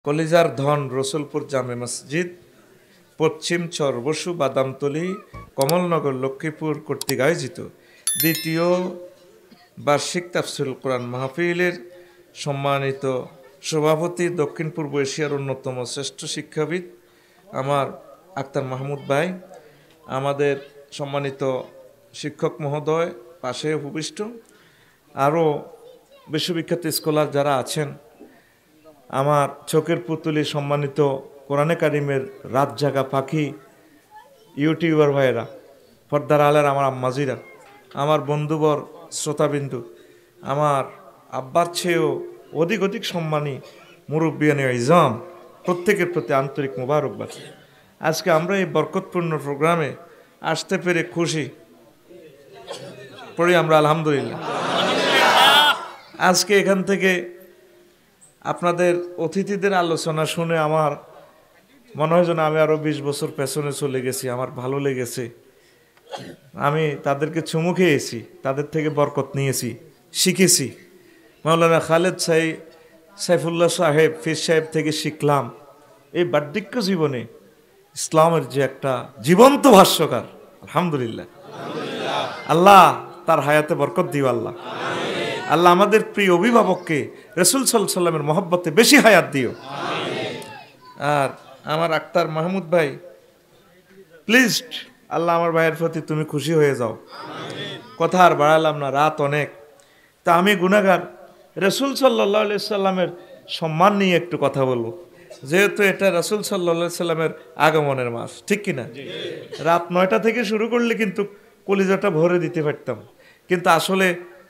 কলিজার ধন রসুলপুর জামে মসজিদ, পশ্চিম চর বসু, বাদামতলী, কমলনগর, লক্ষ্মীপুর কর্তৃক আয়োজিত দ্বিতীয় বার্ষিক তাফসিরুল কোরআন মাহফিলের সম্মানিত সভাপতি, দক্ষিণ পূর্ব এশিয়ার অন্যতম শ্রেষ্ঠ শিক্ষাবিদ আমার আক্তার মাহমুদ ভাই, আমাদের সম্মানিত শিক্ষক মহোদয় পাশে উপবিষ্ট, আরও বিশ্ববিখ্যাত স্কলার যারা আছেন, আমার চোখের পুতুলি সম্মানিত কোরআনে কারিমের রাত জাগা পাখি ইউটিউবার ভাইয়েরা, পর্দার আলের আমার আম্মাজিরা, আমার বন্ধুবর শ্রোতাবিন্দু, আমার আব্বার চেয়েও অধিক সম্মানী মুরব্বিয়ানে ইজাম, প্রত্যেকের প্রতি আন্তরিক মোবারকবাদ। আজকে আমরা এই বরকতপূর্ণ প্রোগ্রামে আসতে পেরে খুশি পড়ি আমরা আলহামদুলিল্লাহ। আজকে এখান থেকে আপনাদের অতিথিদের আলোচনা শুনে আমার মনে হয় যেন আমি আরও 20 বছর পেছনে চলে গেছি। আমার ভালো লেগেছে, আমি তাদেরকে চুমু খেয়েছি, তাদের থেকে বরকত নিয়েছি, শিখেছি। মাওলানা খালেদ সাইফুল্লাহ সাহেব, ফির সাহেব থেকে শিখলাম এই বার্ধক্য জীবনে ইসলামের যে একটা জীবন্ত ভাষ্যকার, আলহামদুলিল্লাহ। আল্লাহ তার হায়াতে বরকত দিও আল্লাহ। আল্লাহ আমাদের প্রিয় অভিভাবককে রাসূল সাল্লাল্লাহু আলাইহি ওয়াসাল্লামের মহব্বতে বেশি হায়াত দিও। আর আমার আক্তার মাহমুদ ভাই, প্লিজ আল্লাহ আমার ভাইয়ের প্রতি তুমি খুশি হয়ে যাও। কথা আর বাড়ালাম না, রাত অনেক। তা আমি গুনাহগার, রাসূল সাল্লাল্লাহু আলাইহি ওয়াসাল্লামের সম্মান নিয়ে একটু কথা বলবো, যেহেতু এটা রাসূল সাল্লাল্লাহু আলাইহি ওয়াসাল্লামের আগমনের মাস, ঠিক কিনা? রাত 9টা থেকে শুরু করলে কিন্তু কলিজাটা ভরে দিতে পারতাম, কিন্তু আসলে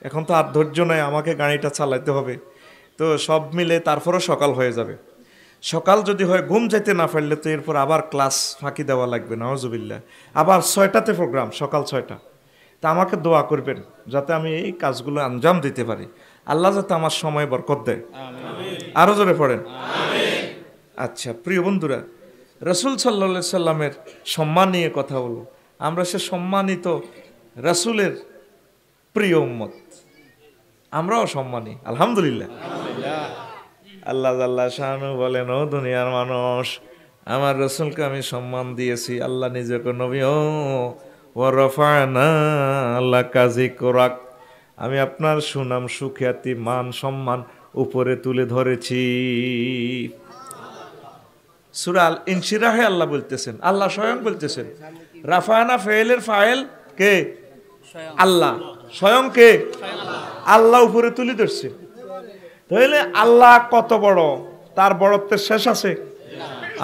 এখন তো আর ধৈর্য নয়, আমাকে গাড়িটা চালাতে হবে। তো সব মিলে তারপরও সকাল হয়ে যাবে। সকাল যদি হয়, ঘুম যাইতে না পারলে তো এরপর আবার ক্লাস ফাঁকি দেওয়া লাগবে, নাউজুবিল্লাহ। আবার 6টাতে প্রোগ্রাম, সকাল 6টা। তা আমাকে দোয়া করবেন যাতে আমি এই কাজগুলো আঞ্জাম দিতে পারি। আল্লাহ যাতে আমার সময় বরকত দেয়। আরও জোরে পড়েন। আচ্ছা প্রিয় বন্ধুরা, রাসূল সাল্লাল্লাহু আলাইহি সাল্লামের সম্মান নিয়ে কথা বলবো। আমরা সে সম্মানিত রাসূলের প্রিয় উম্মত, আমরাও সম্মানী, আলহামদুলিল্লাহ। আল্লাহ জাল্লা শানু বলেন, ও দুনিয়ার মানুষ, আমার রাসূলকে আমি সম্মান দিয়েছি। আল্লাহ নিজেকে নবী, ও ওয়ারাফানা লাকা যিকরাক, আমি আপনার সুনাম, সুখ্যাতি, মান, সম্মান উপরে তুলে ধরেছি। সূরা আল ইনশিরাহে আল্লাহ বলতেছেন, আল্লাহ স্বয়ং বলতেছেন, রাফানা ফেলের ফাইল কে? আল্লাহ স্বয়ং কে? আল্লাহ উপরে তুলে ধরছে। তাহলে আল্লাহ কত বড়, তার বড়ত্বের শেষ আছে?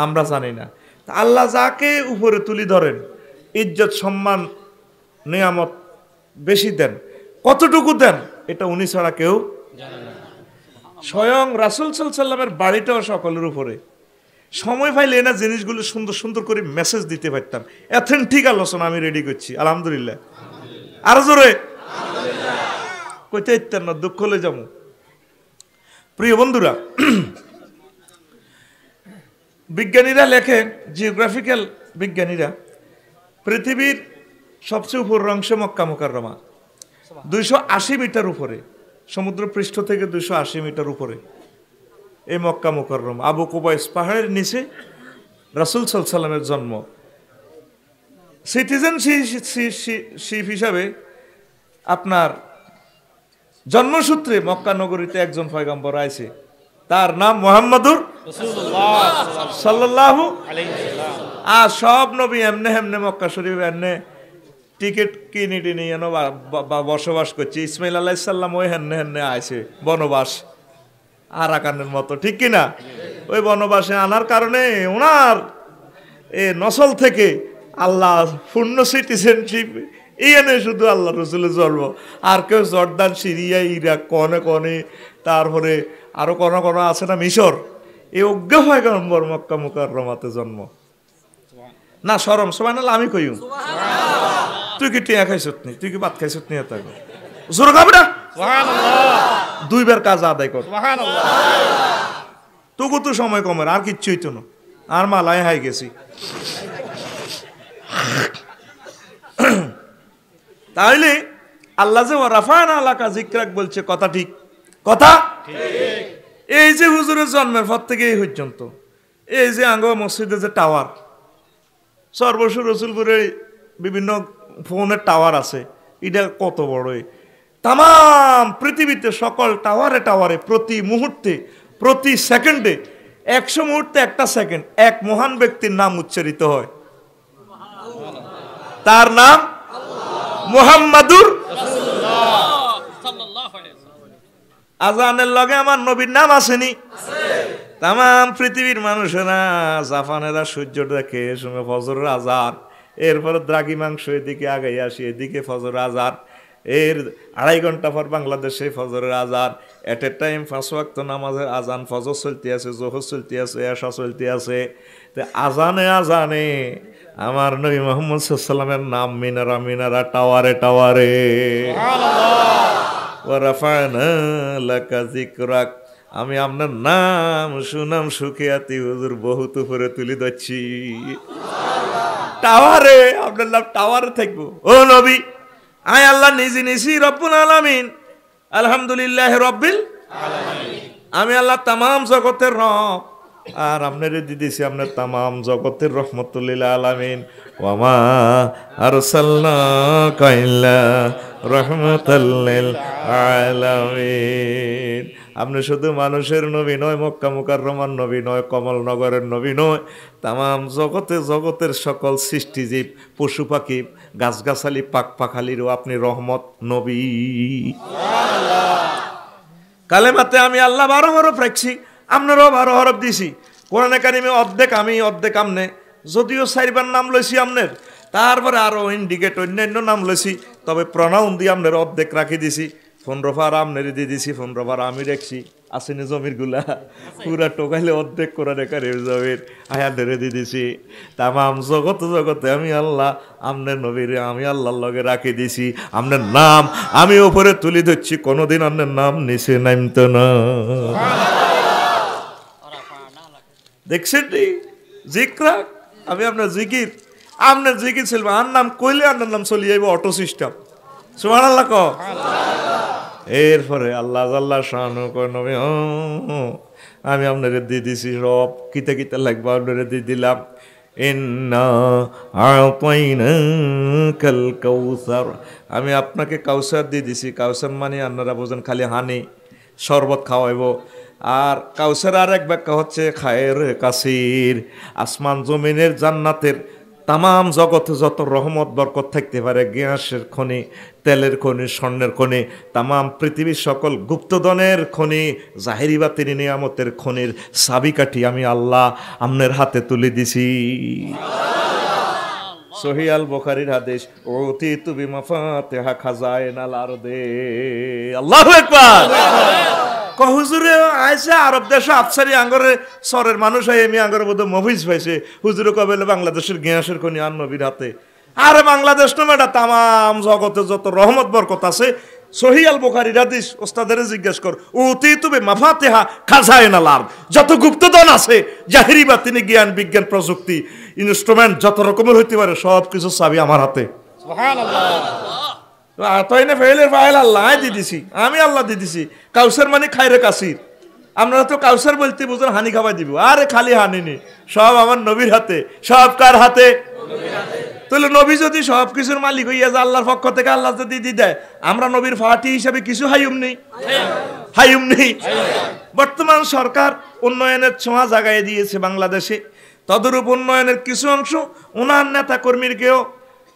আমরা জানি না। আল্লাহ যাকে উপরে তুলে ধরেন, ইজ্জত, সম্মান, নিয়ামত বেশি দেন। কতটুকু দেন এটা উনি ছাড়া কেউ জানে না। স্বয়ং রাসূল সাল্লাল্লাহু আলাইহি সাল্লামের বাড়িটাও সকলের উপরে। সময় পাইলে না জিনিসগুলো সুন্দর সুন্দর করে মেসেজ দিতে পারতাম। অথেন্টিক আলোচনা আমি রেডি করছি, আলহামদুলিল্লাহ। আরো জোরে কইতে ইত্যার না, দুঃখ হলে যাবো। প্রিয় বন্ধুরা, বিজ্ঞানীরা লেখেন, জিওগ্রাফিক্যাল বিজ্ঞানীরা, পৃথিবীর সবচেয়ে উপরের অংশে মক্কা মুকাররমা, 280 মিটার উপরে, সমুদ্র পৃষ্ঠ থেকে 280 মিটার উপরে এই মক্কা মুকাররমা। আবু কুবাইস পাহাড়ের নিচে রাসূল সাল্লাল্লাহু আলাইহি সাল্লামের জন্ম। সিটিজেনশিপ হিসাবে আপনার জন্মসূত্রে মক্কা নগরীতে একজন পয়গম্বর আছে, তার নাম মুহাম্মাদুর রাসূলুল্লাহ সাল্লাল্লাহু আলাইহি ওয়াসাল্লাম। আর সব নবী এমনে এমনে মক্কা শরীফ এমনে টিকিট কিনে টিনে বসবাস করছে। ইসমাইল আলাইহিস সালাম ওই হেন্নে আইছে বনবাস, আরাকানের মতো, ঠিক কিনা? ওই বনবাসে আনার কারণে ওনার এ নসল থেকে আল্লাহ পূর্ণ সিটিজেনশিপ এনে শুধু আল্লাহ রসুলের জন্ম। আর কেউ জর্দান, সিরিয়া, ইরাক, কনে তারপরে আরো কোন আছে না, মিশর, এই অজ্ঞ পয়গম্বর মক্কা মুকাররমাতে জন্ম। না শরম, সুবহানাল্লাহ আমি কইউ। তুই কি টিয়া খাইছত নি? তুই কি ভাত খাইছত নি? এত জোর খাবি না, সুবহানাল্লাহ। 2বার কাজ আদায় কর, সুবহানাল্লাহ। তোকে তো সময় কমের, আর কিচ্ছু হইতো না, আর মালায় হাই গেছি। তাহলে আল্লাহ যে রাফানা লাকা যিকরাক বলছে, কথা ঠিক, কথা ঠিক। এই যে হুজুরের জন্মের পর থেকে এই পর্যন্ত এই যে আঙ্গ মসজিদে যে টাওয়ার, সর্বস্ব রসুলপুরে বিভিন্ন ফোনের টাওয়ার আছে, এটা কত বড়! তাম পৃথিবীতে সকল টাওয়ারে টাওয়ারে প্রতি মুহূর্তে প্রতি সেকেন্ডে 100 মুহূর্তে একটা সেকেন্ড এক মহান ব্যক্তির নাম উচ্চারিত হয়। তার নাম মুহাম্মাদুর আজানের লগে আমার নবীর নাম আসেনি? তাম পৃথিবীর মানুষেরা জাপানেরা সূর্য দেখে সঙ্গে ফজরের আজান, এরপরে দ্রাঘিমাংশ এদিকে আগাই আসি, এদিকে ফজরের আজান, এর 2.5 ঘন্টা পর বাংলাদেশে ফজরের আজান। এট এ টাইম 5 ওয়াক্ত নামাজের আজান, ফজর চলতে আছে, জোহর চলতে আছে, এশা চলতে আছে। তো আজানে আজানে আমার নবী মুহাম্মদ সাল্লাল্লাহু আলাইহি ওয়াসাল্লামের নাম মিনারা মিনারা, টাওয়ারে টাওয়ারে। ওয়া রাফা'না লাকা যিকরাক, আমি আপনার নাম সুনাম সুখিয়াতি হুজুর বহুত উপরে তুলে দিচ্ছি। টাওয়ারে আপনার নাম টাওয়ারে থাকবো। ও নবী, আয় আল্লাহ নিজে নিছি রব্বুল আলামিন, আলহামদুলিল্লাহ রব্বিল আলামিন, আমি আল্লাহ তামাম জগতের রব, আর আপনারে দিয়েছি আপনার তামাম জগতের রহমতুল লিল আলামিন। ওয়ামা আরসালনাকা ইল্লা রাহমাতাল লিল আলামিন। আপনি শুধু মানুষের নবী নয়, মক্কা মুকাররমার নবী নয়, কমলনগরের নবী নয়, তামাম জগতে জগতের সকল সৃষ্টিজীব, পশু পাখি, গাছগাছালি, পাক পাখালিরও আপনি রহমত নবী। কালেমাতে আমি আল্লাহ 12 হরফ রাখছি, আপনারও 12 হরফ দিছি। কোরআনে কারিমে অর্ধেক আমি অর্ধেক আমনে, যদিও 4বার নাম লইছি আমনের, তারপরে আরো ইন্ডিকেট অন্যান্য নাম লইছি, তবে প্রনাউন দিয়ে আমনের অর্ধেক রাখি দিছি। 15 বার আমনের দিয়ে দিছি, 15 বার আমি রাখছি। আসেনি জমির গুলা পুরা টোকাইলে অর্ধেক কোরআনে কারিমের জমির আয়াতের দিয়ে দিছি। তামাম জগত জগতে আমি আল্লাহ আমনের নবীরে আমি আল্লাহর লগে রাখি দিছি। আমনের নাম আমি উপরে তুলি ধরছি, কোনোদিন আমনের নাম নিচে নামতো না। দেখছেন জিকরা, আমি আপনার জিকির, আপনার জিকির ছিল আর নাম কইলে আপনার নাম চলে যাইব অটো সিস্টেম। সুবহানাল্লাহ কও। এরপরে আল্লাহ আল্লাহ শানু কয় নবী, আমি আপনারে দিয়ে দিছি সব, কিতে কিতে লাগবে আপনারে দিয়ে দিলাম। ইন্না আ'তাইনাকাল কাউসার, আমি আপনাকে কাউসার দিয়ে দিছি। কাউসার মানে আপনারা বোঝেন খালি হানি শরবত খাওয়াইব। আর কাউসার আর এক ব্যাখ্যা হচ্ছে খায়ের কাসির, আসমান জমিনের জান্নাতের তামাম জগতে যত রহমত বরকত থাকতে পারে, গ্যাসের খনি, তেলের খনি, স্বর্ণের খনি, তামাম পৃথিবীর সকল গুপ্তধনের খনি, জাহেরি বাতিনি নিয়ামতের খনির চাবিকাঠি আমি আল্লাহ আমনের হাতে তুলে দিছি। সহিহ আল বুখারীর হাদিস, উতিতু বিমাফাতিহা খাজাইনাল আরদে। আল্লাহু আকবার। হুজুরে আইসে আরব দেশে আফসারি আঙ্গরে সরের মানুষ হয়, এমি আঙ্গরে বোধ মফিজ পাইছে। হুজুরে কবেলে বাংলাদেশের গ্যাসের খনি আর নবীর হাতে। আরে বাংলাদেশ তো মেটা তামাম জগতে যত রহমত বরকত আছে, সহিহ আল বুখারীর হাদিস, ওস্তাদের জিজ্ঞেস কর, উতিতু বিমাফাতিহা খাজাইনাল আরদ, যত গুপ্তধন আছে, জাহেরি বাতিনি জ্ঞান বিজ্ঞান প্রযুক্তি ইনস্ট্রুমেন্ট যত রকমের হইতে পারে, সব কিছু চাবি আমার হাতে। আল্লাহ দিয়ে দিছি, আমি আল্লাহ দিয়ে দিছি। কাউসার মানে খাইরে কাসির। আপনারা তো কাউসার বলতে বুঝেন হানি খাবার দিব, আরে খালি হানি নি, সব আমার নবীর হাতে। সব কার হাতে? তাহলে নবী যদি সব কিছুর মালিক হইয়া যায়, আল্লাহর পক্ষ থেকে আল্লাহ যদি দিয়ে দেয়, আমরা নবীর ফাটি হিসাবে কিছু হাইম নেই। বর্তমান সরকার উন্নয়নের ছোঁয়া জাগায় দিয়েছে বাংলাদেশে, তদরূপ উন্নয়নের কিছু অংশ ওনার নেতা কর্মীকেও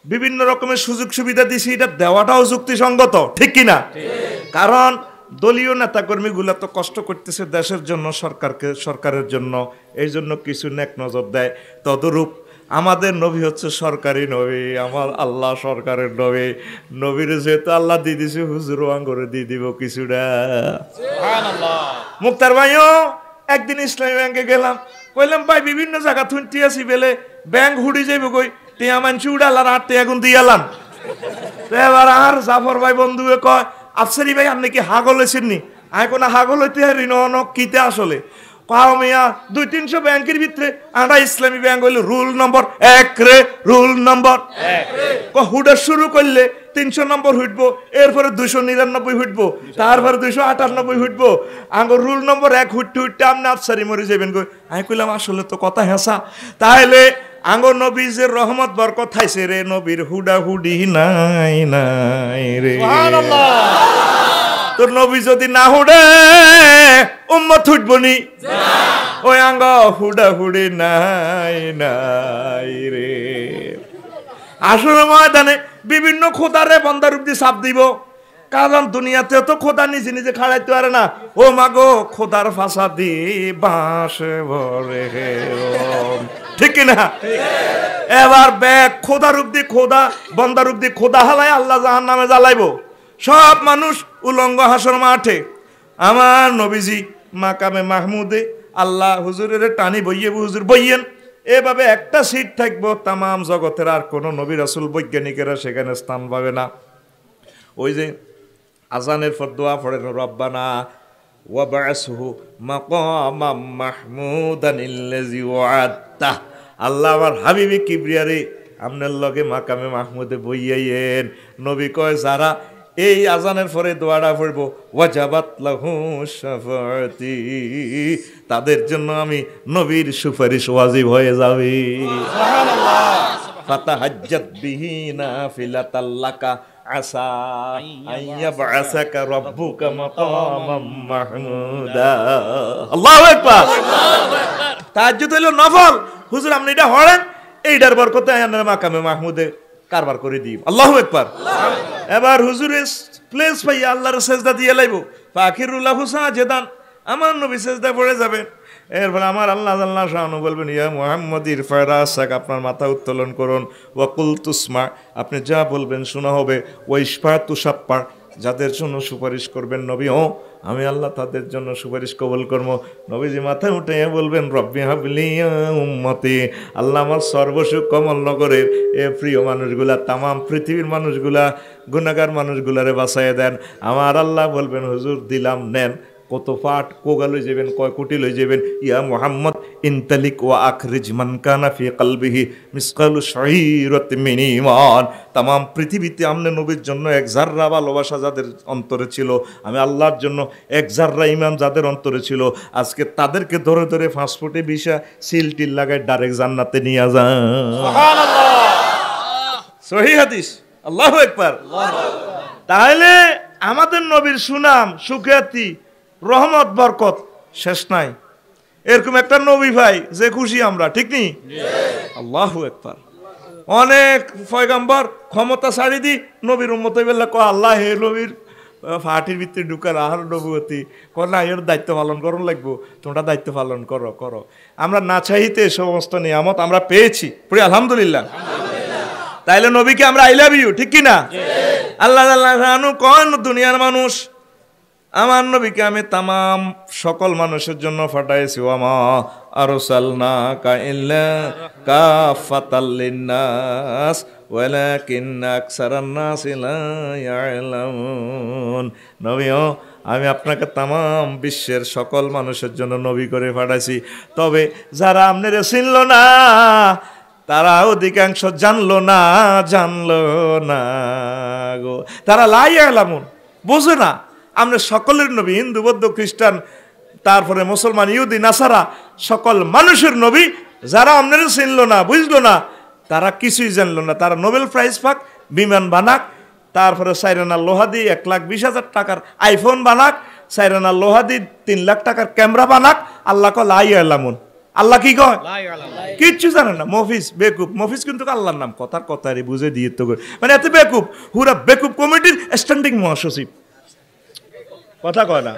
বিভিন্ন রকমের সুযোগ সুবিধা দিছি। এটা দেওয়াটাও যুক্তিসঙ্গত, ঠিক কিনা? কারণ দলীয় নেতাকর্মীগুলো তো কষ্ট করতেছে দেশের জন্য, সরকারের জন্য, এই জন্য কিছু নেক নজর দেয়। তদরূপ আমাদের নবী হচ্ছে সরকারি নবী, আমার আল্লাহ সরকারের নবী। নবীর যেহেতু আল্লাহ দিয়ে দিছে, হুজুর আঙ্গরে দিয়ে দিব কিছুটা। মুক্তার ভাইও একদিন ইসলামী ব্যাংকে গেলাম, কইলাম ভাই বিভিন্ন জায়গা থুনটি আছি বেলে ব্যাংক হুড়ি যাইব কই, টিয়া মানছি উড়ালার আর টিয়া এখন দিয়ালাম। এবার আর জাফর ভাই বন্ধুয়ে কয়, আফসারি ভাই আপনি কি হাগল হয়েছেন নি? আয় কোন হাগল হইতে হারি ন কিতে আসলে পাও মিয়া 200-300 ব্যাংকের ভিতরে আমরা ইসলামী ব্যাংক হইল রুল নম্বর 1 রে, রুল নম্বর 1 হুডা শুরু করলে 300 নম্বর হইটবো, এরপরে 299 হইটবো, তারপরে 298 হইটবো। আঙ্গুর রুল নম্বর 1 হুইটতে হুইটতে আপনি আফসারি মরে যাবেন গো। আমি কইলাম আসলে তো কথা হেসা। তাহলে আঙ্গুর নবীজের রহমত বরকত থাইছে রে, নবীর হুডা হুডি নাই নাই রে। সুবহানাল্লাহ। তোর নবী যদি না হুডে উম্মত হুটবো নি? ওই আঙ্গ হুডা হুডি নাই নাই রে। আসলে ময়দানে বিভিন্ন খোদারে বন্দার রূপ দিয়ে চাপ দিব, কারণ দুনিয়াতে তো খোদা নিজে নিজে খাড়াইতে পারে না। ও মাগো খোদার ফাঁসা দি বাঁশ ভরে, ঠিক কিনা? এবার ব্যাগ খোদা রূপ দিয়ে খোদা, বন্দার রূপ দিয়ে খোদা হালাই আল্লাহ জাহান্নামে জ্বালাইবো সব মানুষ উলঙ্গ হাসর মাঠে। আমার নবীজি মাকামে মাহমুদে আল্লাহ হুজুরের টানি বইয়ে হুজুর বইয়েন, এভাবে একটা সিট থাকবো, তামাম জগতের আর কোন নবী রাসূল বৈজ্ঞানিকেরা সেখানে স্থান পাবে না। ওই যে আজানের পর দোয়া পড়েন, রব্বানা ওয়াবআসহু মাকামাম মাহমুদানিল্লাযী ওয়া'আদতা। আল্লাহ আমার হাবিবে কিবরিয়ারে আপনার লগে মাকামে মাহমুদে বইয়াইয়েন। নবী কয় যারা এই আজানের পরে দোয়াটা পড়ব, ওয়াজাবাত লাহু শাফাআতি, তাদের জন্য আমি নবীর সুপারিশ ওয়াজিব হয়ে যাবে। সুবহানাল্লাহ। ফাতাহাজ্জাত বিহি নাফিলাতাল লাকা আসা আইয়াবআসাকা রাব্বুকা মাকামাম মাহমুদা। আল্লাহু আকবার। তাহাজ্জুদ হইল নফল। হুজুর আপনি এটা পড়েন, এইটার বরকতে আপনার মাকামে মাহমুদে কারবার করে দিই। আল্লাহু আকবার। এবার হুজুরের প্লেস পাইয়া আল্লাহর সেজদা দিয়ে লাইব, ফাখিরুল লাহু সাজেদান, আমার নবী সেজদা পড়ে যাবেন। এরপর আমার আল্লাহ আল্লাহ শাহানু বলবেন, ইয়া মুহাম্মদ ইরফা রাসাক, আপনার মাথা উত্তোলন করুন, ওয়াকুল তুসমা, আপনি যা বলবেন শোনা হবে, ওয়াইশফা তুসাপ্পা, যাদের জন্য সুপারিশ করবেন নবী, ও আমি আল্লাহ তাদের জন্য সুপারিশ কবুল করবো। নবীজি মাথায় উঠে বলবেন, রব্বি হাবলি উম্মতি, আল্লাহ আমার সর্বসুখ কমল নগরের এ প্রিয় মানুষগুলা, তামাম পৃথিবীর মানুষগুলা, গুনাহগার মানুষগুলারে বাঁচাইয়া দেন। আমার আল্লাহ বলবেন, হুজুর দিলাম, নেন। কত পাট কোগা লই যাবেন, কয় কোটি লই যাবেন। ইয়া মুহাম্মদ ইনতালিক ওয়া আখরিজ মান কানা ফি কলবিহি মিসকালু শাইরাতিন মিন ঈমান। তামাম পৃথিবীতে আমনে নবীর জন্য এক জাররা ভালোবাসা যাদের অন্তরে ছিল, আমি আল্লাহর জন্য এক জাররা ঈমান যাদের অন্তরে ছিল, আজকে তাদেরকে ধরে ধরে পাসপোর্টে ভিসা সিল টিল লাগায় ডাইরেক্ট জান্নাতে নিয়ে যান। সুবহানাল্লাহ। সহিহ হাদিস। আল্লাহু আকবার। তাহলে আমাদের নবীর সুনাম, সুখ্যাতি, রহমত, বরকত শেষ নাই। এরকম একটা নবী ভাই যে খুশি আমরা, ঠিক নি? আল্লাহু আকবার। অনেক পয়গাম্বর ক্ষমতা ছাড়ি দি নবীর উম্মত হইবেলা, ক আল্লাহ হে নবীর ফাটির ভিতরে ঢুকার আহার নবুয়তি না, এর দায়িত্ব পালন করুন লাগবো, তোমরা দায়িত্ব পালন করো করো। আমরা না চাইতে সমস্ত নিয়ামত আমরা পেয়েছি, পড়ি আলহামদুলিল্লাহ। তাইলে নবীকে আমরা আই লাভ ইউ, ঠিক কিনা? আল্লাহ আল্লাহ কোন দুনিয়ার মানুষ, আমার নবীকে আমি তামাম সকল মানুষের জন্য পাঠাইছি। ওয়ামা আরসালনাকা ইল্লা কাফাতাল লিন্নাস ওয়ালাকিন্না আকসারান নাসি লা ইয়ালামুন। নবী, আমি আপনাকে তামাম বিশ্বের সকল মানুষের জন্য নবী করে পাঠাইছি, তবে যারা আপনারে চিনল না তারা অধিকাংশ জানলো না গো, তারা লা ইয়ালামুন, বুঝে না। আমরা সকলের নবী, হিন্দু, বৌদ্ধ, খ্রিস্টান, তারপরে মুসলমান, ইহুদি, নাসারা, সকল মানুষের নবী। যারা আপনারা চিনলো না, বুঝলো না, তারা কিছুই জানলো না। তারা নোবেল প্রাইজ পাক, বিমান বানাক, তারপরে সাইরানা লোহা দিয়ে 1,20,000 টাকার আইফোন বানাক, সাইরানা লোহা দিয়ে 3 লাখ টাকার ক্যামেরা বানাক, আল্লাহ কয় লা ইয়ালামুন। আল্লাহ কি কয়? কিচ্ছু জানে না। মফিজ বেকুব, মফিজ কিন্তু আল্লাহর নাম, কথার কথারে বুঝে দিয়ে তো মানে এত বেকুব, পুরা বেকুব কমিটির স্ট্যান্ডিং মহাসচিব, কথা কয় না,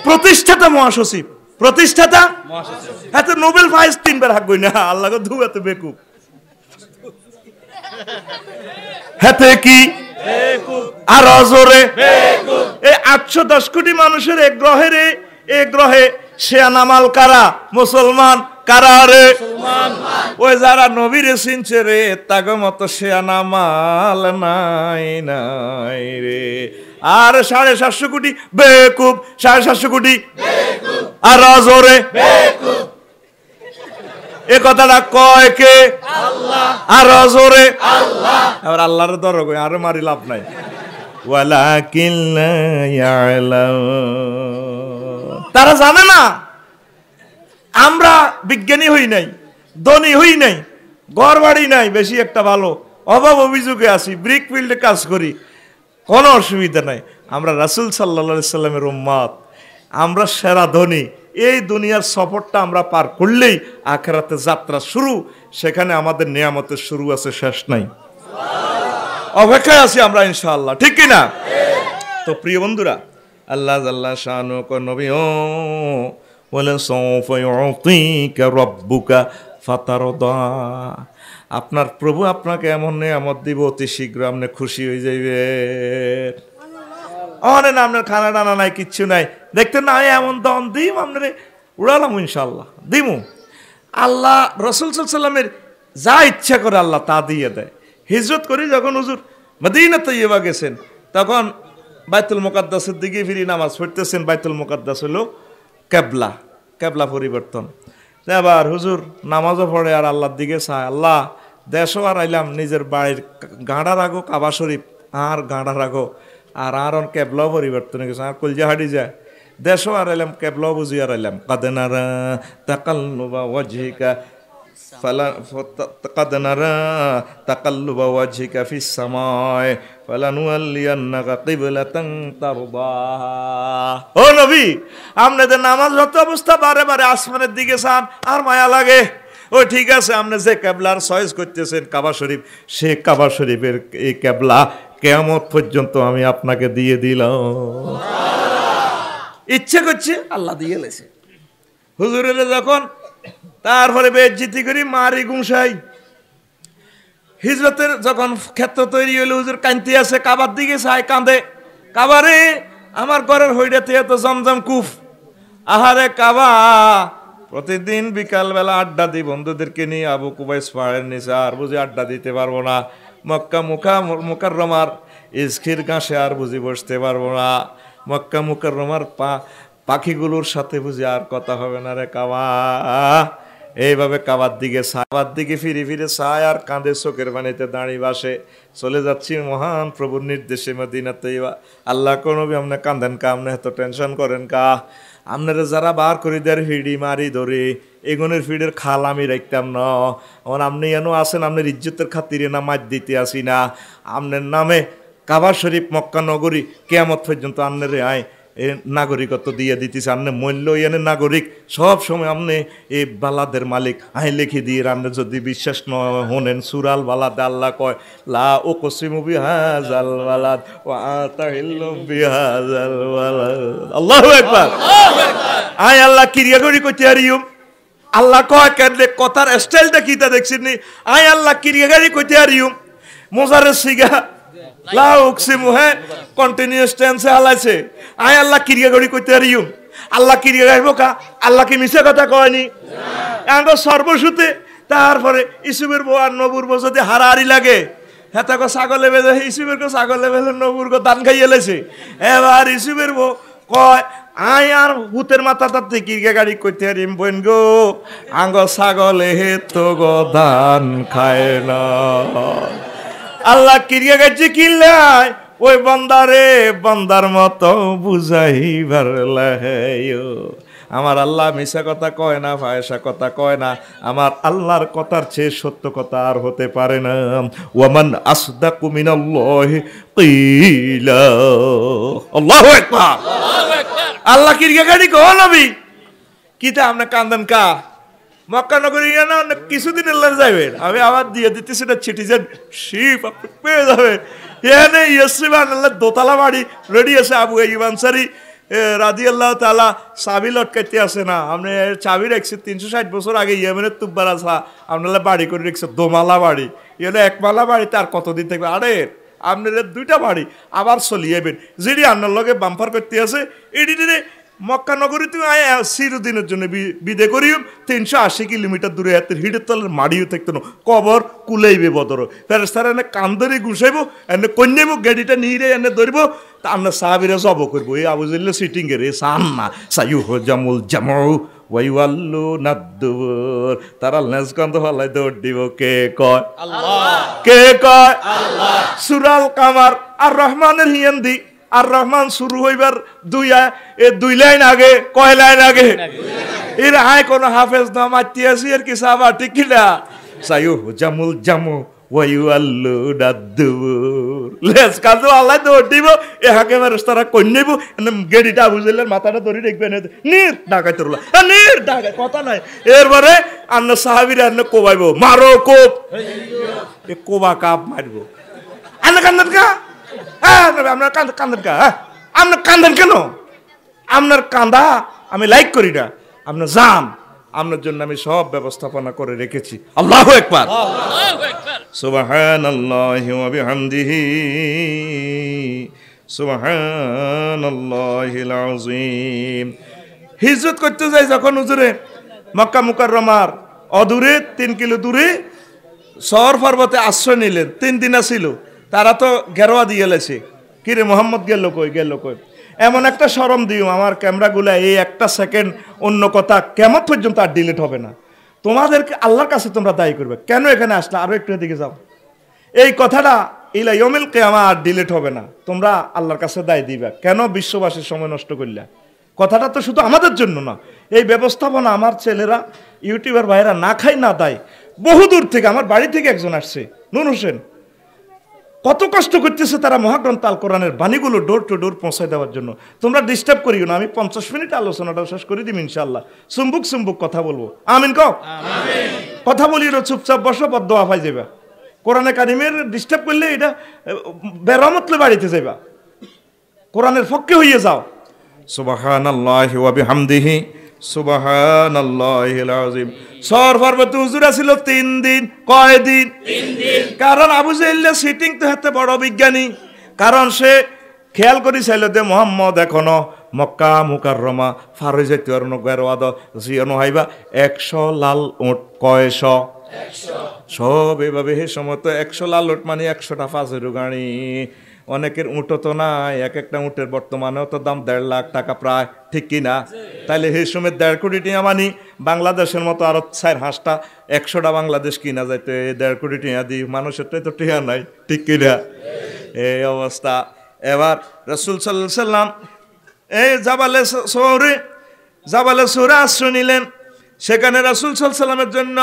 প্রতিষ্ঠাতা মহাসচিব, প্রতিষ্ঠাতা এত নোবেল প্রাইজ 3 বার হাক গই না, আল্লাহ ধু এত বেকুব, হাতে কি আর জোরে এই 810 কোটি মানুষের এক গ্রহে শেয়ানামাল কারা? মুসলমান। কারা রে? ওই যারা নবীরে চিনছে রে, তাগো মতো শেয়ানামাল নাই রে। আর 750 কোটি বেকুব, 750 কোটি আর জোরে বেকুব। এ কথাটা কয় কে? আল্লাহ। আর জোরে আল্লাহ। আবার আল্লাহর দরগ আর মারি লাভ নাই। ওয়ালাকিন লা ইয়ালাম, তারা জানে না। আমরা বিজ্ঞানী হই নাই, ধনী হই নাই, ঘর বাড়ি নাই, বেশি একটা ভালো অভাব অভিযোগে আছি, ব্রিক ফিল্ডে কাজ করি, কোনো অসুবিধা নাই। আমরা রাসূল সাল্লাল্লাহু আলাইহি সাল্লামের উম্মত, আমরা সেরা ধনী। এই দুনিয়ার সফরটা আমরা পার করলেই আখিরাতে যাত্রা শুরু। সেখানে আমাদের নিয়ামতের শুরু আছে, শেষ নাই। অপেক্ষায় আছি আমরা ইনশাআল্লাহ, ঠিক কি না? তো প্রিয় বন্ধুরা, আল্লাহ জাল্লা শানু কো নবী ও বলে সাউফা ইউতিকা রাব্বুকা ফাতারদা, আপনার প্রভু আপনাকে এমন নিয়ামত দিব অতি শীঘ্র আপনি খুশি হয়ে যাইবেন। অনেক আপনার খানা টানা নাই, কিচ্ছু নাই, দেখতেন না এমন দন দিম আপনারে উড়ালাম ইনশাআল্লাহ দিমু। আল্লাহ রাসূল সাল্লাল্লাহু আলাইহি সাল্লামের যা ইচ্ছা করে আল্লাহ তা দিয়ে দেয়। হিজরত করি যখন হুজুর মদিনা তৈয়বা গেছেন, তখন বাইতুল মুকাদ্দাসের দিকে ফিরে নামাজ পড়তেছেন। বাইতুল মুকাদ্দাস হলো কেবলা, কেবলা পরিবর্তন। এবার হুজুর নামাজও পড়ে আর আল্লাহর দিকে চায়, আল্লাহ দেশও আর আইলাম, নিজের বাড়ির গাঁড়া রাখো কাবা শরীফ আর গাঁড়া রাখো, আর কেবলাও পরিবর্তন হয়ে গেছে, আর কলজা হাঁটি যায়। দেশও আর আইলাম, কেবলাও বুঝি আর আইলাম। কাদেনারা তাকাল্লুবা ওয়াজহিকা قد نرى تقلب وجهك في السماء فلنولينك قبلة ترضاها। ও নবী, আপনাদের নামাজ যত অবস্থা বারে বারে আসমানের দিকে চান আর মায়া লাগে। ও ঠিক আছে, আপনি যে কেবলার চয়েস করতেছেন কাবা শরীফ, সে কাবা শরীফের এই কেবলা কিয়ামত পর্যন্ত আমি আপনাকে দিয়ে দিলাম। ইচ্ছে করছে আল্লাহ দিয়ে লেছে। হুজুর এলে যখন, তারপরে বেজ্জিতি করি মারি গুমসাই। হিজরতের যখন ক্ষেত্র তৈরি হইল, হুজুর কান্তি আছে, কাবার দিকে চাই, কাঁদে, কাবারে আমার ঘরের হইডাতে এত জমজম কুফ, আহারে কাবা। প্রতিদিন বিকালবেলা আড্ডা দিই বন্ধুদেরকে নিয়ে আবু কুবাইস পাহাড়ের নিচে, আর বুঝি আড্ডা দিতে পারবো না। মক্কা মুকাররমার ইস্কির গাছে আর বুঝি বসতে পারবো না। মক্কা মুকাররমার পাখিগুলোর সাথে বুঝি আর কথা হবে না রে কাবা। এইভাবে কাবার দিকে ফিরে ফিরে চায় আর কাঁদে, চোখের পানিতে দাঁড়িয়ে বাসে। চলে যাচ্ছি মহান প্রভুর নির্দেশে মদিনা তৈবা। আল্লাহ কোন নবী আপনি কাঁদেন কা, আপনি এত টেনশন করেন কা? আপনারা যারা বার করে দেয় হিড়ি মারি ধরে, এগুনের ফিডের খাল আমি রাখতাম না। আমার আপনি এন আসেন, আপনার ইজ্জতের খাতিরে না মাছ দিতে আসি না। আপনার নামে কাবা শরীফ মক্কা নগরী কিয়ামত পর্যন্ত আপনারে আয় নাগরিকত্ব দিয়ে দিতেছে। আপনি মূল্য এনে নাগরিক, সব সময় আপনি এই বালাদের মালিক আই লিখে দিয়ে। আপনি যদি বিশ্বাস ন হনেন, সুরাল বালাদ আল্লাহ কয় লা উকসিমু বিহাযাল বালাদ ওয়া আতাহিল্লু বিহাযাল বালাদ। আল্লাহু আকবার। আই আল্লাহ ক্রিয়া করি কইতে আরিম। আল্লাহ কয় কেন কথার স্টাইলটা কিটা দেখছেন নি? আই আল্লাহ ক্রিয়া করি কইতে আরিম। মোজারে সিগা লা উকসিমু, হ্যাঁ কন্টিনিউয়াস টেন্সে হালাইছে। আয় আল্লাহ ক্রিয়া করি কইতে আরিম। আল্লাহ ক্রিয়া গাইব কা? আল্লাহ কি মিছে কথা কয়নি? আমরা সর্বসুতে। তারপরে ইসুবের বউ আর নবুর বউ যদি হারাহারি লাগে, হ্যাঁ তাকে ছাগলে বেঁধে, ইসুবের কো ছাগলে বেঁধে নবুর কো দান খাইয়ে লেছে। এবার ইসুবের বউ কয় আয় আর হুতের মাথা তাতে ক্রিয়া গাড়ি কইতে আরিম বোন গো, আঙ্গ ছাগলে হে তো গো দান খায় না। আল্লাহ ক্রিয়া গাইছে কিল্লাই ওই বন্দারে বন্দার মতো বুঝাইবার লাহেও। আমার আল্লাহ মিছা কথা কয় না, ফায়সা কথা কয় না। আমার আল্লাহর কথার চেয়ে সত্য কথা আর হতে পারে না। ওয়ামান আসদাকু মিনাল্লাহি কিলা। আল্লাহু আকবার। আল্লাহ ক্রিয়া গাড়ি কো নবী কিতা আপনি কান্দেন কা? মক্কা নগরী না কিছুদিন আল্লাহ যাবেন, আমি আবার দিয়ে দিতেছি না সিটিজেন শিপ, আপনি পেয়ে যাবেন। এখানে ইয়াসরিবান আল্লাহ দোতলা বাড়ি রেডি আছে। আবু আইয়ুব আনসারী রাদিয়াল্লাহু তাআলা চাবি লটকাইতে আছে না, আপনি চাবি রাখছে 360 বছর আগে ইয়েমেনের তুব্বার আসা আপনারা বাড়ি করে রেখেছে, দোমালা বাড়ি। এখানে একমালা বাড়ি তার কতদিন থাকবে? আরে আপনাদের দুইটা বাড়ি আবার চলিয়েবেন। যেটি আপনার লগে বাম্পার করতে আছে এটি মক্কা নগরী তুমি আয় চিরদিনের জন্য বিদে করিও 380 কিলোমিটার দূরে হাতের হিটের তলের মাড়িও থাকতো না কবর কুলাইবে বদর ফেরেস্তারা এনে কান্দরে গুছাইব এনে কন্যাইব গাড়িটা নিয়ে এনে ধরব তা আমরা সাহাবিরা জব করবো এই আবুজুল্লাহ সিটিং এর সান না সাইউ জামুল জামু ওয়াইওয়াল্লু নাদ্দুর তারা লেজগন্ধ ফলাই দৌড় দিব কে কয় আল্লাহ কে কয় আল্লাহ সূরা কামার আর রহমানের হিয়ান্দি আর রহমান শুরু হইবার দুই লাইন আগে কয় লাইন আগে এর আয় কোন হাফেজ না মাতি আসি আর কি সাবা ঠিক কিনা সাইউ জামুল জামু ওয়াইওয়াল্লু নাদ্দুর লেজ কাজু আল্লাহ দৌড় দিব এ হাকে ফেরেশতারা কইনেব গেড়িটা বুঝলেন মাথাটা ধরে দেখবেন নির ডাকাই তোরলা নির ডাকাই কথা নাই এরপরে আন্না সাহাবীরা আন্না কোবাইবো মারো কোপ এ কোবা কাপ মারবো আন্না কান্দান কা আপনার কান্দেন কা আপনার কান্দেন কেন আপনার কান্দা আমি লাইক করি না আপনার যান আপনার জন্য আমি সব ব্যবস্থাপনা করে রেখেছি আল্লাহু আকবার সুবহানাল্লাহি ওয়া বিহামদিহি সুবহানাল্লাহিল আযীম হিজরত করতে যাই যখন হুজুরে মক্কা মুকাররমার অদূরে 3 কিলো দূরে সওর পর্বতে আশ্রয় নিলেন 3 দিন ছিল তারা তো গেরোয়া দিয়ে গেলেছে কিরে মোহাম্মদ গেল কই এমন একটা শরম দিও আমার ক্যামেরাগুলা এই একটা সেকেন্ড অন্য কথা কিয়ামত পর্যন্ত আর ডিলিট হবে না তোমাদেরকে আল্লাহর কাছে তোমরা দায়ী করবে কেন এখানে আসলে আরো একটু এদিকে যাও এই কথাটা ইলা ইয়াউমিল কিয়ামা আর ডিলিট হবে না তোমরা আল্লাহর কাছে দায়ী দিবা কেন বিশ্ববাসীর সময় নষ্ট করলা কথাটা তো শুধু আমাদের জন্য না এই ব্যবস্থাপনা আমার ছেলেরা ইউটিউবার ভাইরা না খাই না দায় বহু দূর থেকে আমার বাড়ি থেকে একজন আসছে নুন হোসেন কত কষ্ট করতেছে তারা মহাগ্রন্থ আল কোরআনের বাণীগুলো ডোর টু ডোর পৌঁছায় দেওয়ার জন্য তোমরা ডিস্টার্ব করিও না আমি 50 মিনিট আলোচনাটা শেষ করে দিব ইনশাআল্লাহ চুম্বুক কথা বলবো আমিন কও আমিন কথা বলিও চুপচাপ বসো দোয়া পাই যাবা কোরআনে কারিমের ডিস্টার্ব করলে এটা বেরামতলে বাড়িতে যাবা কোরআনের পক্ষে হইয়ে যাও সুবহানাল্লাহি ওয়া বিহামদিহি সুবহানাল্লাহিল আযীম সওর পর্বতে হুজুর ছিল 3 দিন কয় দিন 3 দিন কারণ আবু জাহেল সিটিং তো হতে বড় বিজ্ঞানী কারণ সে খেয়াল করেছিল যে মুহাম্মদ এখনো মক্কা মুকাররমা ফারে যাইতে আর নগরওয়াদ জিয়ানো হইবা 100 লাল উট কয়শ 100 সব এভাবে হে সময় তো 100 লাল উট মানে 100টা ফাজের গাড়ি অনেকের উঁটো তো নাই এক একটা উঁটের বর্তমানেও তো দাম 1.5 লাখ টাকা প্রায় ঠিক কি না তাইলে সেই সময় 1.5 কোটি টাকা মানি বাংলাদেশের মতো আরো 4-5টা 100টা বাংলাদেশ কিনা যাইতে 1.5 কোটি টাকা দিই মানুষের তো টাকা নাই ঠিক কি না এই অবস্থা এবার রাসূল সাল্লাল্লাহু আলাইহি সাল্লাম এই জাবালে সূরা আশ্রয় নিলেন সেখানে রাসূল সাল্লাল্লাহু আলাইহি সাল্লামের জন্য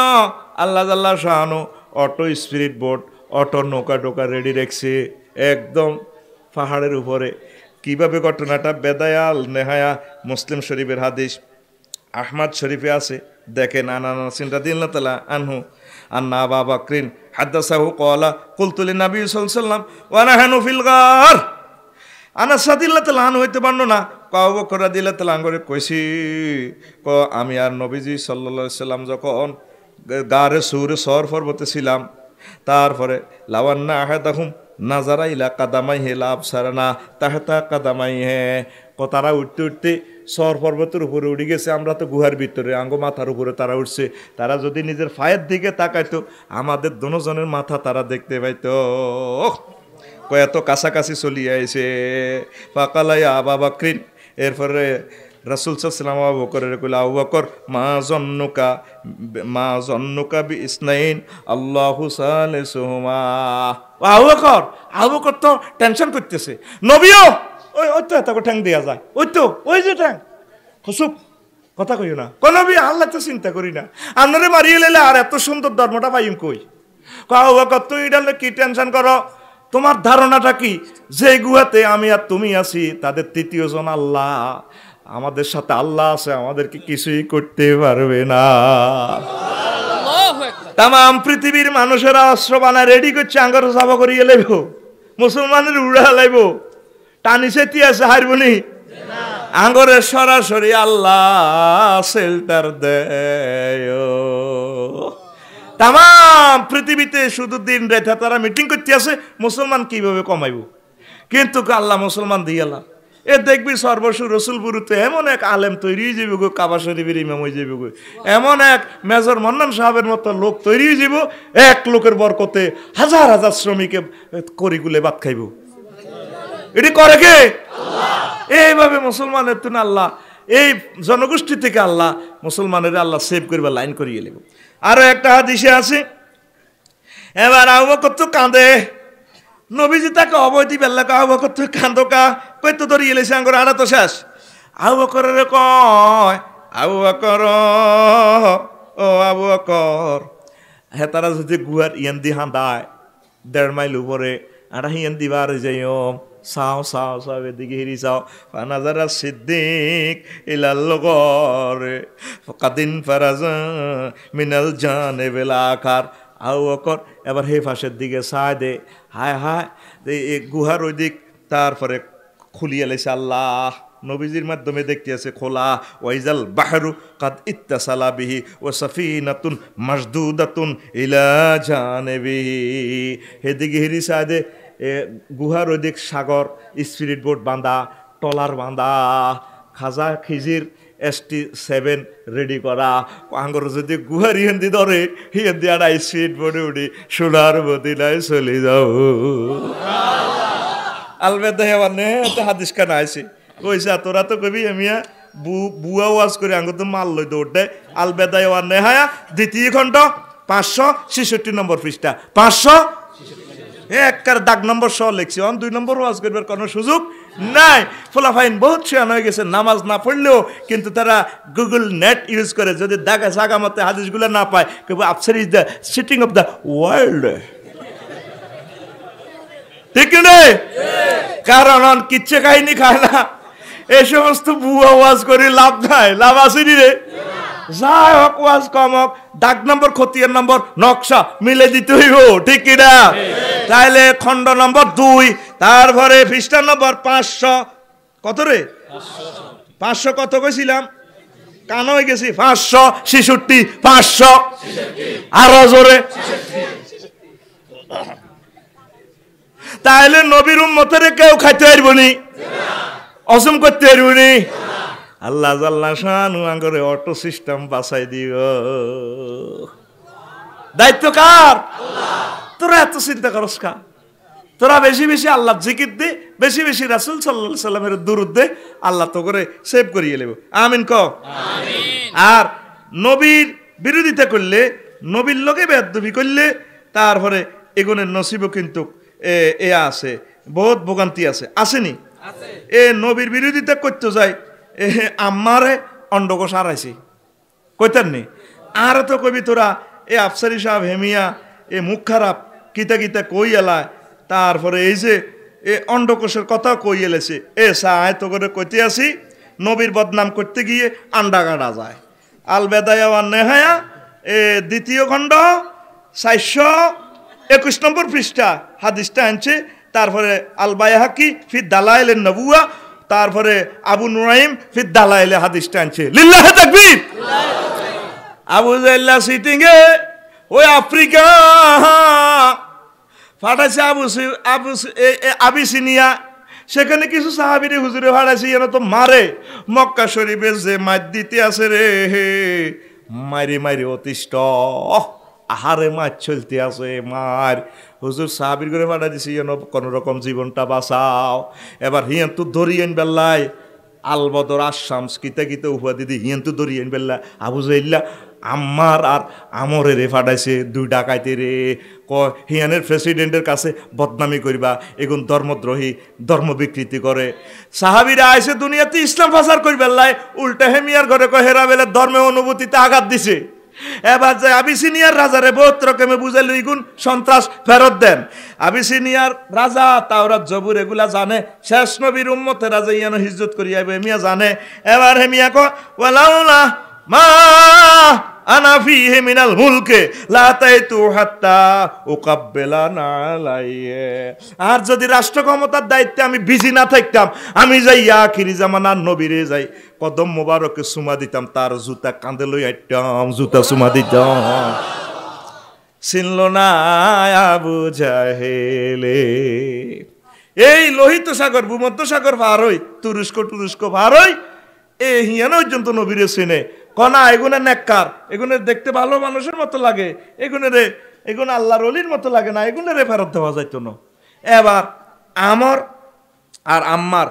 আল্লাহ জাল্লা Shahanu auto spirit boat auto নৌকা রেডি রাখছে একদম পাহাড়ের উপরে কিভাবে ঘটনাটা বেদায়াল নেহায়া মুসলিম শরীফের হাদিস আহমদ শরীফে আছে দেখেন আনাস রাদিয়াল্লাহু তাআলা আনহু আন্না আবু বকরিন হাদাসাহু ক্বালা কুলতু লিন নবী সাল্লাল্লাহু আলাইহি ওয়াসাল্লাম ওয়া নাহনু ফিল গার আনাস রাদিয়াল্লাহু তাআলা আনহু হইতে বর্ণনা আবু বকর রাদিয়াল্লাহু তাআলা করে কইছি আমি আর নবীজি সাল্লাল্লাহু আলাইহি সাল্লাম যখন গারে সওর পর্বতে ছিলাম তারপরে লাওয়ান্না আহাদাহুম নাজারা ইলা কাদামাই হে লাভ সারানা তাহতা কাদামাই হে তারা উঠতে উঠতে সওর পর্বতের উপরে উঠে গেছে আমরা তো গুহার ভিতরে আঙ্গ মাথার উপরে তারা উঠছে তারা যদি নিজের পায়ের দিকে তাকাইতো আমাদের দুজনের মাথা তারা দেখতে পাইতো এত কাছাকাছি চলিয়ে আইছে ফাকালাইয়া আবু বকরিন এরপরে রাসূল সাল্লাল্লাহু আলাইহি ওয়া সাল্লাম আবু বকরের কইলা আবু বকর মা জন্নুকা বি ইসনাইন আল্লাহু সালিসুহুমা আবু বকর তো টেনশন করতেছে নবীও ওই তো এত ঠ্যাং দেয়া যায় ওই যে ঠ্যাং খুশুক কথা কইও না কোন নবী আল্লাহ তো চিন্তা করি না আপনারে মারিয়ে লেলে আর এত সুন্দর ধর্মটা পাইম কই আবু বকর তুই এটা কি টেনশন করো তোমার ধারণাটা কি যে গুহাতে আমি আর তুমি আছি তাদের তৃতীয় জন আল্লাহ আমাদের সাথে আল্লাহ আছে আমাদেরকে কিছুই করতে পারবে না তাম পৃথিবীর মানুষেরা অস্ত্র বানায় রেডি করছে আঙ্গার সাফা করিয়ে লাইব মুসলমানের উড়া লাইব টানি সেটি আছে হারবনি আঙ্গরের সরাসরি আল্লাহ শেল্টার দেয় তাম পৃথিবীতে শুধু দিন রাত তারা মিটিং করতে আছে মুসলমান কিভাবে কমাইব কিন্তু আল্লাহ মুসলমান দিয়ে আল্লাহ এ দেখবি সর্বস্ব রসুলপুরতে এমন এক আলেম তৈরি হয়ে যাবে গো, কাবা শরীফের ইমাম হয়ে যাবে গো, এমন এক মেজর মন্নান সাহেবের মতো লোক তৈরি হয়ে যাব, এক লোকের বরকতে হাজার হাজার শ্রমিকে করিগুলে ভাত খাইব। এটি করে কে? এইভাবে মুসলমানের তুন আল্লাহ, এই জনগোষ্ঠী থেকে আল্লাহ মুসলমানের আল্লাহ সেভ করবে, লাইন করিয়ে নেব। আরো একটা হাদিসে আছে, এবার আবু বকর তো কাঁদে, নবীজি তাকে অবৈধি বেল্লা, আবু বকর তুই কাঁদো কা, কই তো ধরিয়ে এলেছে আঙ্গুর আড়া তো শেষ। আবু বকরের কয়, আবু বকর ও আবু বকর, হ্যাঁ তারা যদি গুয়ার ইয়ান দি হাঁদায় 1.5 মাইল উপরে আটা হিয়ান দিবার যাইও, চাও চাও চাও এদিকে হিরি চাও, ফানাজারা সিদ্দিক ইলাল গরে কাদিন ফারাজা মিনাল জানে বেলাকার। আবু বকর এবার হে ফাঁসের দিকে চায় দে, হায় হায় এই গুহার ওই দিক, তারপরে খুলিয়ে লেছে আল্লাহ, নবীজির মাধ্যমে দেখতে আছে খোলা, ওয়াইজাল বাহরু কাদ ইত্তাসালা বিহি ওয়া সাফিনাতুন মাসদুদাতুন ইলা জানিবিহি। হেদিকে হিরি সাদে গুহার ওদিক সাগর, স্পিরিট বোট বাঁধা, টলার বাঁধা, খাজা খিজির ST7 রেডি করা, আঙ্গর যদি গুহার হিন্দি ধরে হিন্দি আর স্পিরিট বোটে উঠি সোনার মদিনায় চলে যাও। আলবেদা হেওয়ার নে হাদিস কানা আইছে কইসা, তোরা তো কবি এমিয়া বুয়া ওয়াজ করে আঙ্গুর তো মাল লই দৌড় দেয়। আলবেদা হেওয়ার নে হায়া 2য় খণ্ড 566 নম্বর পৃষ্ঠা, 500 একবার দাগ নম্বর 100 লিখছি। 2 নম্বর ওয়াজ করবার কোনো সুযোগ নাই। ফলাফাইন বহুত শিয়ান হয়ে গেছে, নামাজ না পড়লেও কিন্তু তারা গুগল নেট ইউজ করে, যদি দাগা জাগা মতে হাদিসগুলো না পায় কেবল আফসার is the sitting of the world, ঠিক রে? কারণ কিচ্ছে কাহিনী খায় না, এই সমস্ত বুয়া ওয়াজ করে লাভ নাই, লাভ আসেনি রে। যাই হোক ওয়াজ কম হোক, দাগ নম্বর খতিয়ান নম্বর নকশা মিলে দিতে হইব, ঠিক কিনা? তাইলে খণ্ড নম্বর 2, তারপরে পৃষ্ঠা নম্বর 500 কত রে? 500 কত কইছিলাম? কান হয়ে গেছি, 566, 500 আরো জোরে। তাইলে নবীর উম্মতের কেউ খাইতে পারবনি, অসম করতে পারবনি। আল্লাহ জাল্লা শানু আঙ্গরে অটো সিস্টেম বাছাই দিও, দায়িত্ব কার? তোরা এত চিন্তা করস কা? তোরা বেশি বেশি আল্লাহ জিকির দে, বেশি বেশি রাসূল সাল্লাল্লাহু আলাইহি সাল্লামের দুরূদ দে, আল্লাহ তো করে সেভ করিয়ে নেব। আমিন ক। আর নবীর বিরোধিতা করলে, নবীর লগে বেয়াদবি করলে, তারপরে এগুনের নসিব কিন্তু এ আছে, বহুত ভোগান্তি আছে, আসেনি? এ নবীর বিরোধিতা করতে যায়, আমারে অন্ডকোষ হারাইছি কইতেন নি, আর তো কবি তোরা এ আফসারি সাহেব হেমিয়া এ মুখ খারাপ কিতা কিতা কই এলায়, তারপরে এই যে এ অন্ডকোষের কথা কই এলেছে, এ সায় তো করে কইতে আসি নবীর বদনাম করতে গিয়ে আন্ডা কাটা যায়। আল বেদায়া ওয়ান নেহায়া 2য় খণ্ড 421 নম্বর পৃষ্ঠা হাদিসটা আনছে। তারপরে আল বাইহাকি ফি দালাইল নবুয়া, তারপরে আবু নুরাইম ফি দালাইল হাদিসটা আনছে। লিল্লাহি তাকবীর। আবু জাইল্লা সিটিং এ ওই আফ্রিকা ফাটাইছে আবিসিনিয়া, সেখানে কিছু সাহাবীরে হুজুরে ফাটাইছে, যেন তো মারে মক্কা শরীফে যে মার দিতে আছে রে, মারি মারি অতিষ্ঠ, আহারে মার চলতে আছে, মার হুজুর সাহাবীর করে ফাটা দিছি যেন কোনো রকম জীবনটা বাঁচাও। এবার হিয়ান তো ধরিয়েন বেল্লাই আলবদর আসামস কিতা কিতা উপাধি দি হিয়ান তো ধরিয়েন বেল্লা আবু জাইল্লা আমার আর আমরে রে ফাটাইছে 2 ডাকাইতে রে, হিয়ানের প্রেসিডেন্টের কাছে বদনামি করিবা, এগুন ধর্মদ্রোহী, ধর্ম বিকৃতি করে। সাহাবীরা আইসে দুনিয়াতে ইসলাম প্রচার করি বেল্লাই, উল্টা হেমিয়ার ঘরে হেরা বেলা ধর্মের অনুভূতিতে আঘাত দিছে। এবার যে আবিসিনিয়ার রাজারে বহুত রকমে বুঝাইল, ইগুন সন্ত্রাস ফেরত দেন। আবিসিনিয়ার রাজা তাওরাত জবুর এগুলা জানে, শেষ নবীর উম্মতের রাজা ইয়ানো হিজরত করি আইবে হেমিয়া জানে। এবার হেমিয়া কয় ওয়ালাউলা মা আনা ফিহি মিনাল মুলকে লা তাইতু হাত্তা উকাব্বিলা নালাইয়ে। আর যদি রাষ্ট্র ক্ষমতার দায়িত্বে আমি বিজি না থাকতাম, আমি যাই আখিরি জামানার নবীরে যাই কদম মোবারকে চুমা দিতাম, তার জুতা কাঁধে লই আইতাম, জুতা চুমা দিতাম। চিনল না আবু জাহেলে, এই লোহিত সাগর ভূমধ্য সাগর পার হই তুরস্ক পার হই এ হিয়ানো পর্যন্ত নবীরে চিনে কনা এগুনে নেককার এগুনে দেখতে ভালো মানুষের মতো লাগে এগুনে আল্লাহর ওলির মতো লাগে না এগুনে ফেরত দেওয়া যাইত না। এবার আমার আর আম্মার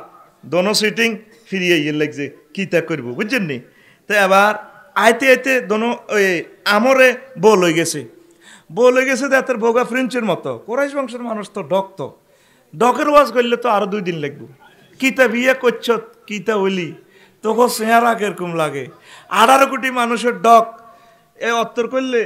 দোনো সিটিং ফিরিয়ে গিয়ে লাগছে কি তা করবো বুঝছেন নি। তো এবার আইতে দোনো ওই আমরে বল হয়ে গেছে তাদের ভোগা ফ্রেঞ্চের মতো। কোরাইশ বংশের মানুষ তো ডকের ওয়াজ করলে তো আরো 2 দিন লাগবে। কিতা বিয়ে করছ কিতা হইলি তোকে চেহারা কিরকম লাগে। 18 কোটি মানুষের ডক এ অত্তর করলে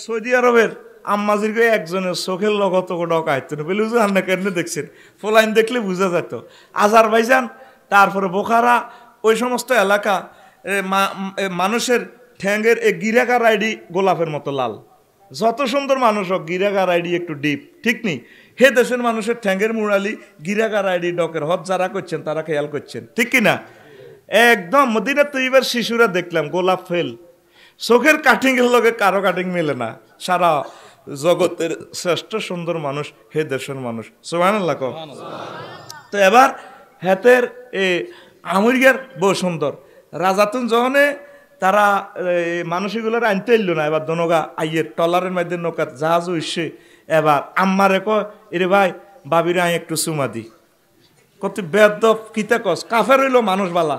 সৌদি আরবের আম্মাজির একজনের চোখের লগত ডক আইতো না বলে আন্না কেন দেখছেন ফোলাইন দেখলে বোঝা যেত। আজারবাইজান তারপরে বোখারা ওই সমস্ত এলাকা মানুষের ঠ্যাঙ্গের গিরাকার আইডি গোলাপের মতো লাল। যত সুন্দর মানুষ হোক গিরাকার আইডি একটু ডিপ ঠিক নি। হে দেশের মানুষের ঠ্যাঙ্গের মুরালি গিরাকার আইডি ডকের হজ যারা করছেন তারা খেয়াল করছেন ঠিক কিনা। একদম মদিনা তৈবার শিশুরা দেখলাম গোলাপ ফেল চোখের কাটিং এর লগে কারো কাটিং মেলে না। সারা জগতের শ্রেষ্ঠ সুন্দর মানুষ হে দেশের মানুষ সুবহানাল্লাহ। তো এবার হেতের আমরিগার বউ সুন্দর রাজাতুন জহনে তারা মানুষগুলোর আনতে এলো না। এবার দনগা আইয়ের টলারের মধ্যে নৌকার জাহাজ উঠছে। এবার আম্মারে কয় এরে ভাই বাবিরে আই একটু চুমা দি কত বেদব কিতা কস কাফের হইলো মানুষ বালা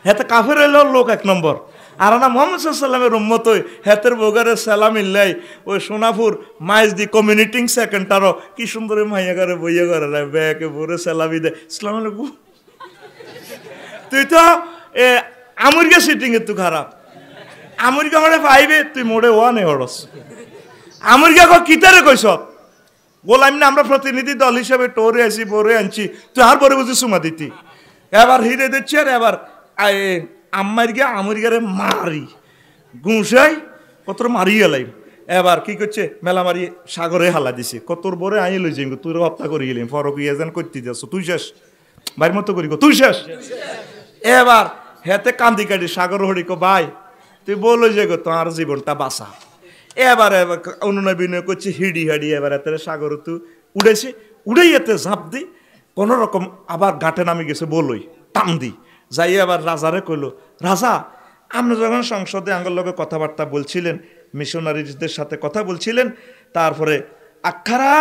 হেতে কাফের হইলো লোক 1 নম্বর। আর না মোহাম্মদ সাল্লামের উম্মত হই হেতের বগারে সালাম ইল্লাই ওই সোনাপুর মাইজ দি কমিউনিটিং সেকেন্ডারও কি সুন্দর মাইয়া করে বইয়া করে রে ব্যাকে ভরে সালামি দে আসসালামু আলাইকুম। তুই তো আমেরিকা সিটিং এ তুই খারাপ আমেরিকা মোড়ে 5 তুই মোড়ে 1 হড়স আমেরিকা কিতারে কইস বললাম না আমরা প্রতিনিধি দল হিসেবে টোরে আসি বরে আনছি তুই আর বরে বুঝি সুমা দিতি। এবার হিরে দিচ্ছি আর এবার আমেরিকারে মারি গুঁসাই কত মারি এলাই। এবার কি করছে মেলা মারি সাগরে হালা দিছে কতর বরে আই লই যাই তুই হত্যা করি গেলি ফরক ইয়াজান করতে যাচ্ছ তুই শেষ বাইর মতো করি তুই শেষ। এবার হেতে কান্দি কাটি সাগর হরিকো ভাই তুই বলো যে গো তোমার জীবনটা বাঁচা। এবার অনুনয় বিনয় করছি হিডি হাডি এবার এতে সাগর তু উড়েছে উড়েই এতে ঝাঁপ দি কোনো রকম আবার ঘাটে নামে গেছে বলই টান দি যাই আবার রাজারে কইলো রাজা আপনি যখন সংসদে আঙ্গল লগে কথাবার্তা বলছিলেন মিশনারিদের সাথে কথা বলছিলেন তারপরে আখারা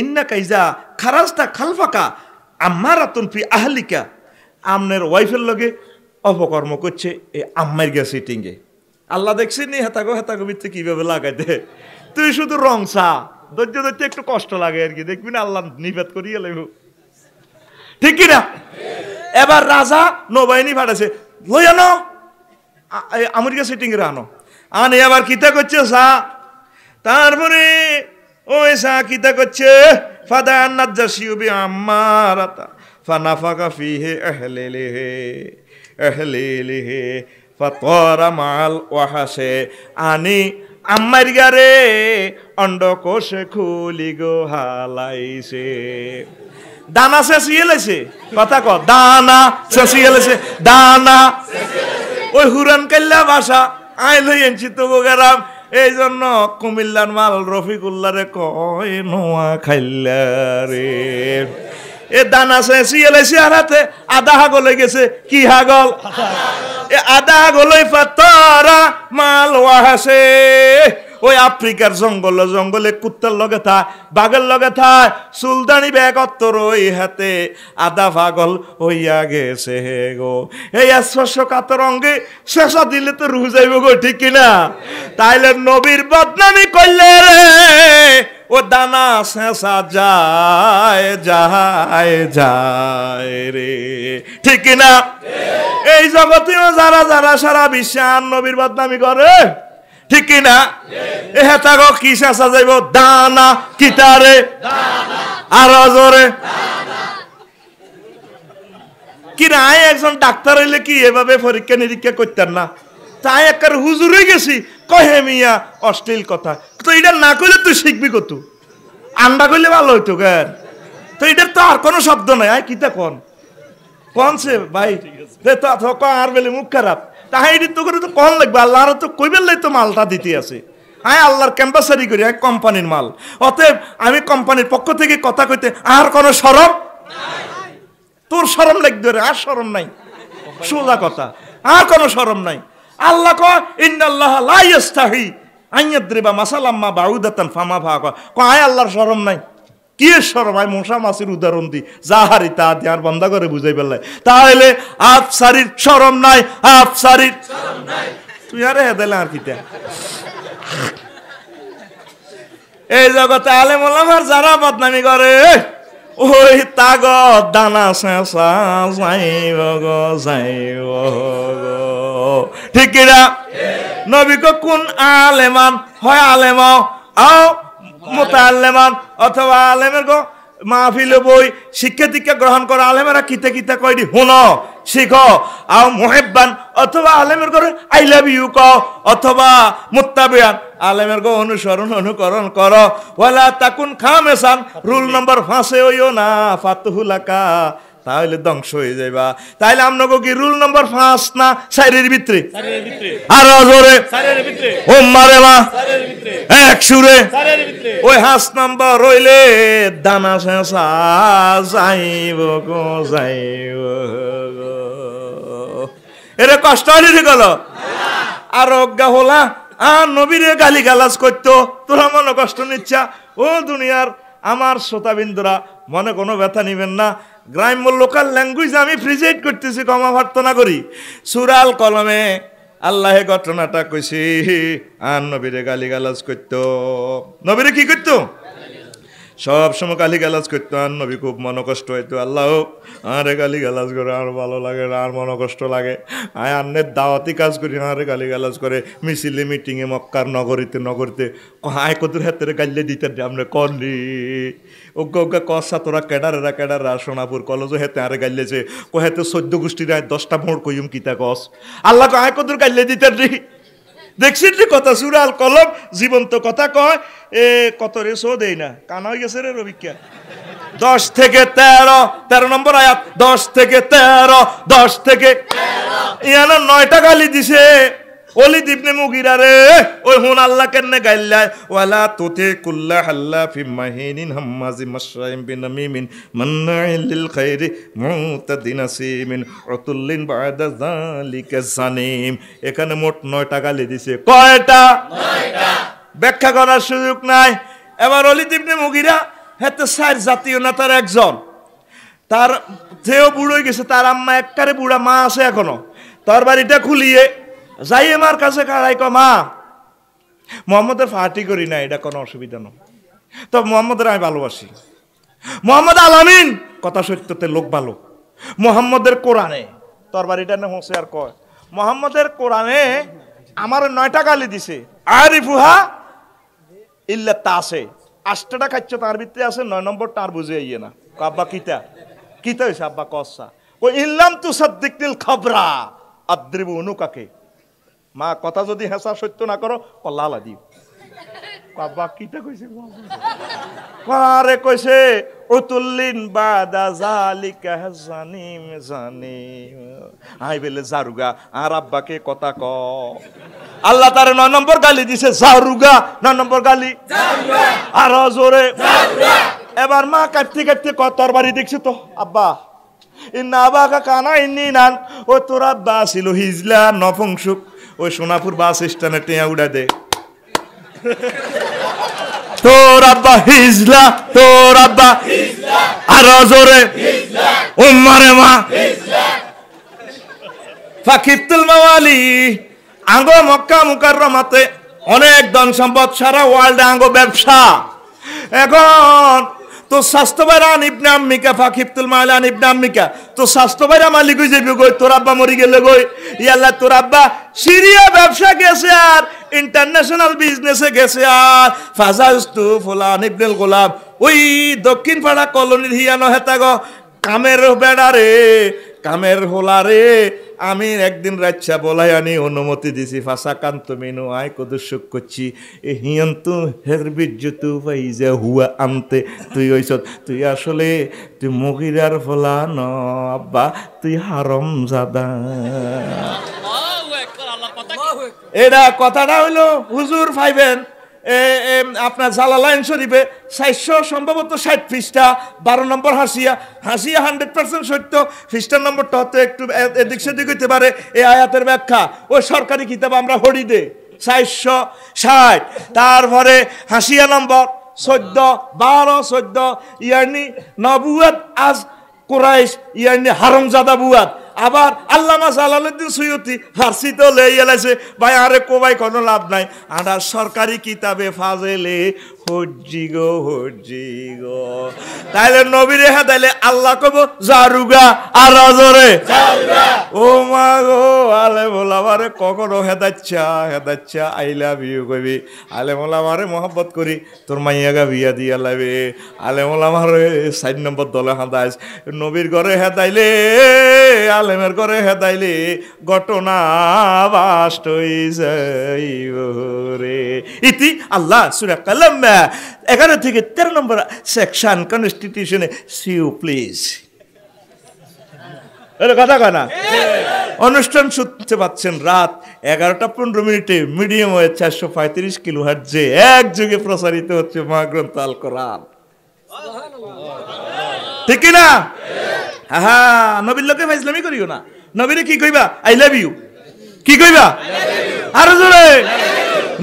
ইন্না কাইজা খারাজটা খালফাকা আম্মারাতুন ফি আহলিকা আমনের ওয়াইফের লগে অপকর্ম করছে এই আম্মার গিয়া সিটিংয়ে। আল্লাহ দেখছিস নি হেতাগো ভিত্তি কিভাবে লাগাই দে তুই শুধু রং চা ধৈর্য ধরতে একটু কষ্ট লাগে আর কি দেখবি না আল্লাহ নিবেদ করিয়ে লাগব ঠিক কিনা। এবার রাজা নৌবাহিনী ফাটাছে লই আনো আমেরিকা সিটিং এর আনে এবার কিতা করছে সা তারপরে ওই সা কিতা করছে ফাদা নাজ্জাসিউবি আম্মারাতা ফানাফাকা ফিহি আহলিহি ফাতারা মাল ওয়াহাসে আনি আম্মার গারে অন্ডকোষে খুলি গো হালাইছে দানা শেষিয়ে লেছে কথা ক দানা শেষিয়ে লেছে দানা ওই হুরান কাল্লা ভাষা আই লই আনছি তো গোগারাম এই জন্য কুমিল্লার মাল রফিকুল্লারে কয় নোয়া খাইল্লা রে এ দানা শেষিয়ে লেছে আর হাতে আধা হাগল গেছে কি হাগল এ আধা হাগলই ফাতারা মাল ওয়াহাসে ওই আফ্রিকার জঙ্গলে কুত্তার লগে থায় বাঘের লগে থায় সুলতানি ব্যাগ অত্তর ওই হাতে আধা পাগল হইয়া গেছে হে গো এই স্পর্শ কাতর অঙ্গে শেষা দিলে তো রুহ যাইব গো ঠিক কিনা। তাইলে নবীর বদনামি করলে রে ও দানা শেষা যায় যায় যায় রে ঠিক কিনা। এই জগতেও যারা যারা সারা বিশ্বে নবীর বদনামি করে ঠিক কিনা এ হেতাগো কি শেষা যাইব দানা কিতারে আরো জোরে কি না একজন ডাক্তার হইলে কি এভাবে পরীক্ষা নিরীক্ষা করতেন না তাই একবার হুজুর হয়ে গেছি কহে মিয়া অশ্লীল কথা তো এটা না করলে তুই শিখবি কত আন্ডা করলে ভালো হইতো কেন তো এটার তো আর কোনো শব্দ নাই আয় কিতা কন সে ভাই আর বেলে মুখ খারাপ তাহাই তো করে তো কন লাগবে আল্লাহর তো কইবেন লাই তো মালটা দিতে আছে আমি আল্লাহর ক্যাম্পাসারি করি, আমি কোম্পানির মাল। অতএব আমি কোম্পানির পক্ষ থেকে কথা কইতে আর কোনো শরম নাই। তোর শরম লাগবে রে, আর শরম নাই, সোজা কথা, আর কোনো শরম নাই। আল্লাহ কয় ইন্নাল্লাহা লা ইস্তাহি আন ইয়াদরিবা মাসালাম মা বাউদাতান ফামা ফাকা। কয় আল্লাহর শরম নাই, কি শরম? আমি মশা মাছির উদাহরণ দিই, যাহারি তা দিয়ে আর বন্ধ করে বুঝাই পেলাই। তাহলে আফসারির শরম নাই, আফসারির শরম নাই। তুই আরে হেদালে আর কিটা এই জগতে আলেম ওলামার যারা বদনামি করে, ওই তাগ দানা শেষা যাইব গো, যাইব গো, ঠিক কিনা? নবী কো কোন আলেমান, হয় আলেম আও মুতাআল্লিমান, অথবা আলেমের গো মাহফিলে বই শিক্ষা দীক্ষা গ্রহণ করা আলেমেরা কিতে কিতে কয়ডি হুনো শিখো, আও মুহিব্বান, অথবা আলেমের করে আই লাভ ইউ কও, অথবা মুত্তাবিয়ান, আলেমের গো অনুসরণ অনুকরণ করো। ওয়ালা তাকুন খামেসান, রুল নম্বর 5 হইও না, ফাতুহুলাকা, তাহলে ধ্বংস হয়ে যাইবা। তাইলে আমনগো কি রুল নম্বর 5 না 4 ভিতরে? আর জোরে ও মারে মা 1 সুরে, ওই 5 নম্বর রইলে দানা শেষা যাইব গো, যাইব গো। এরে কষ্ট হইলি গেল আর অজ্ঞা হলা, আর নবীরে গালি গালাজ করতো, তোরা মনে কষ্ট নিচ্ছা। ও দুনিয়ার আমার শ্রোতাবিন্দুরা, মনে কোনো ব্যথা নিবেন না। গ্রাম্য লোকাল ল্যাঙ্গুয়েজ আমি প্রেজেন্ট করতেছি, ক্ষমা প্রার্থনা করি। সূরাল কলমে আল্লাহে ঘটনাটা কইছি, আর নবীরে গালি গালাজ করতো। নবীরে কি করতো? সব সময় গালি গালাজ করতো, আর নবী খুব মন কষ্ট হইতো। আল্লাহ আরে গালি গালাজ করে আর ভালো লাগে না, আর মন কষ্ট লাগে। আয় আন্নের দাওয়াতি কাজ করি, আরে গালি গালাজ করে, মিছিলে মিটিংয়ে মক্কার নগরীতে নগরীতে আয় কত হাতের গালিয়ে দিতে আমরা করি ওকে ওকে কষা তোরা কেডারেরা কেডারা সোনাপুর কলেজও হেতে আরে গাইলেছে কো হেতে 14 গোষ্ঠীর 10টা ভোট কইম কিতা কস আল্লাহ আয় কত গাইলে দিতে রে দেখছিস রে কথা সূরা আল কলম জীবন্ত কথা কয় এ কত রে সো দেই না কানা হয়ে গেছে রে রবিকা 10 থেকে 13 নম্বর আয়াত 10 থেকে 13 10 থেকে 13 ইয়ানা 9টা গালি দিছে ওলিদ ইবনে মুগিরা রে ওই হুন আল্লাহ কেনে গাইলাই ওয়ালা তুতি কুল্লা হাল্লা ফি মাহিনিন হাম্মাজি মাশরাইম বিনামিমিন মান্নাইল লিল খাইরি মুতাদিন আসিমিন উতুল্লিন বাদা যালিকা জানিম এখানে মোট 9টা গালি দিছে কয়টা 9টা ব্যাখ্যা করার সুযোগ নাই এবার ওলিদ ইবনে মুগিরা হেতে চার জাতীয় নেতার একজন তার যেও বুড়ো হয়ে গেছে তার আম্মা একটারে বুড়া মা আছে এখনো তার বাড়িটা খুলিয়ে যাই আমার কাছে কারাই মা মোহাম্মদের ফাটি করি না এটা কোনো অসুবিধা নয় তো মোহাম্মদের আমি ভালোবাসি মোহাম্মদ আলামিন কথা সত্যতে লোক ভালো মোহাম্মদের কোরআনে তোর বাড়িটা না হোসে আর কয় মোহাম্মদের কোরআনে আমার 9টা গালি দিছে আরিফুহা ইল্লা তাসে 8টা খাচ্ছ তার ভিতরে আছে 9 নম্বরটা আর বুঝে আইয়ে না আব্বা কিতা কিতা হইছে আব্বা কসা ও ইল্লাম তুসাদ্দিকনিল খবরা আদ্রিবু উনুকাকে মা কথা যদি হেসা সত্য না করো কল্লা দিও বাবা কিটা কইছে আরে কইছে উতুল্লিন বাদা জালিকা জানিম জানিম আই বেলে জারুগা আর আব্বাকে কথা ক আল্লাহ তার 9 নম্বর গালি দিছে জারুগা 9 নম্বর গালি জারুগা আর জোরে জারুগা এবার মা কাটতে কাটতে তোর বাড়ি দেখছ তো আব্বা ইন্না আবাকা কানা ইন্নি নান ও তোর আব্বা ছিল হিজলা নপুংসুক ওই সোনাপুর বাস স্ট্যান্ডে টেয়া উড়া দে তোর আব্বা হিজলা তোর আব্বা হিজলা আর জোরে হিজলা উম্মারে মা হিজলা ফাকিতুল মাওয়ালি আঙ্গো মক্কা মুকাররমাতে অনেক ধন সম্পদ সারা ওয়ার্ল্ডে আঙ্গো ব্যবসা এখন তো স্বাস্থ্য বাইরান ইবনে আম্মিকা ফাকিবতুল মালান ইবনে আম্মিকা তো স্বাস্থ্য বাইরা মালিক হই যাবি গই তোর আব্বা মরি গেলে গই ইয়াল্লাহ তোর আব্বা সিরিয়া ব্যবসা গেছে আর ইন্টারন্যাশনাল বিজনেসে গেছে আর ফাজাস্তু ফুলান ইবনুল গোলাম ওই দক্ষিণ পাড়া কলোনির হিয়ানো হেতা গো কামের বেড়া রে কামের হোলা রে আমি একদিন রাচ্ছা বলাই আনি অনুমতি দিছি ফাঁসা কান্ত মেনু আয় কদুসুক করছি এ হিয়ন্তু হের বিজ্জতু পাইজা হুয়া আনতে তুই ওইস তুই আসলে তুই মগিরার ফলা ন আব্বা তুই হারম জাদা এটা কথাটা হইলো হুজুর ফাইবেন আপনার জালালাইন শরীফে 400 সম্ভবত 60 পৃষ্ঠা, 12 নম্বর হাসিয়া 100% সত্য, পৃষ্ঠার নম্বরটা হয়তো একটু এদিক সেদিক হইতে পারে। এই আয়াতের ব্যাখ্যা ওই সরকারি কিতাব আমরা হরি দে 460। তারপরে হাসিয়া নম্বর 14, 12, 14 ইয়ানি নবুয়াত আজ কুরাইশ ইয়ানি হারামজাদা বুয়াত। আবার আল্লামা জালালউদ্দিন সুয়ুতি ফার্সিতেও লেই এলাইছে। ভাই আরে কোবাই কোনো লাভ নাই, আর সরকারি কিতাবে ফাজেলে হজ্জি গো। তাইলে নবীরে হেদাইলে আল্লাহ কব জারুগা আর আজরে ও মা গো। আলে মোলামারে কখনো হেদাচ্ছা আই লাভ ইউ কবি। আলে মোলামারে মহব্বত করি তোর মাইয়াগা বিয়া দিয়া লাবে। আলে মোলামারে 4 নম্বর দলে হাদাইস। নবীর ঘরে হেদাইলে আলেমের ঘরে হেদাইলে ঘটনা বাস্ট হই যাইব রে। ইতি আল্লাহ সূরা কালাম 11 থেকে 13 নম্বর সেকশন কনস্টিটিউশনে সিউ প্লিজ। কথা কানা অনুষ্ঠান শুনতে পাচ্ছেন রাত 11:15 মিডিয়াম ওয়ে 435 কিলোহার্টজে একযোগে প্রচারিত হচ্ছে মহাগ্রন্থ আল কোরআন। ঠিক না? হ্যাঁ, নবীর লোকে ফাইজলামি করিও না। নবীরে কি কইবা? I love you. কি কইবা? আরো জোরে।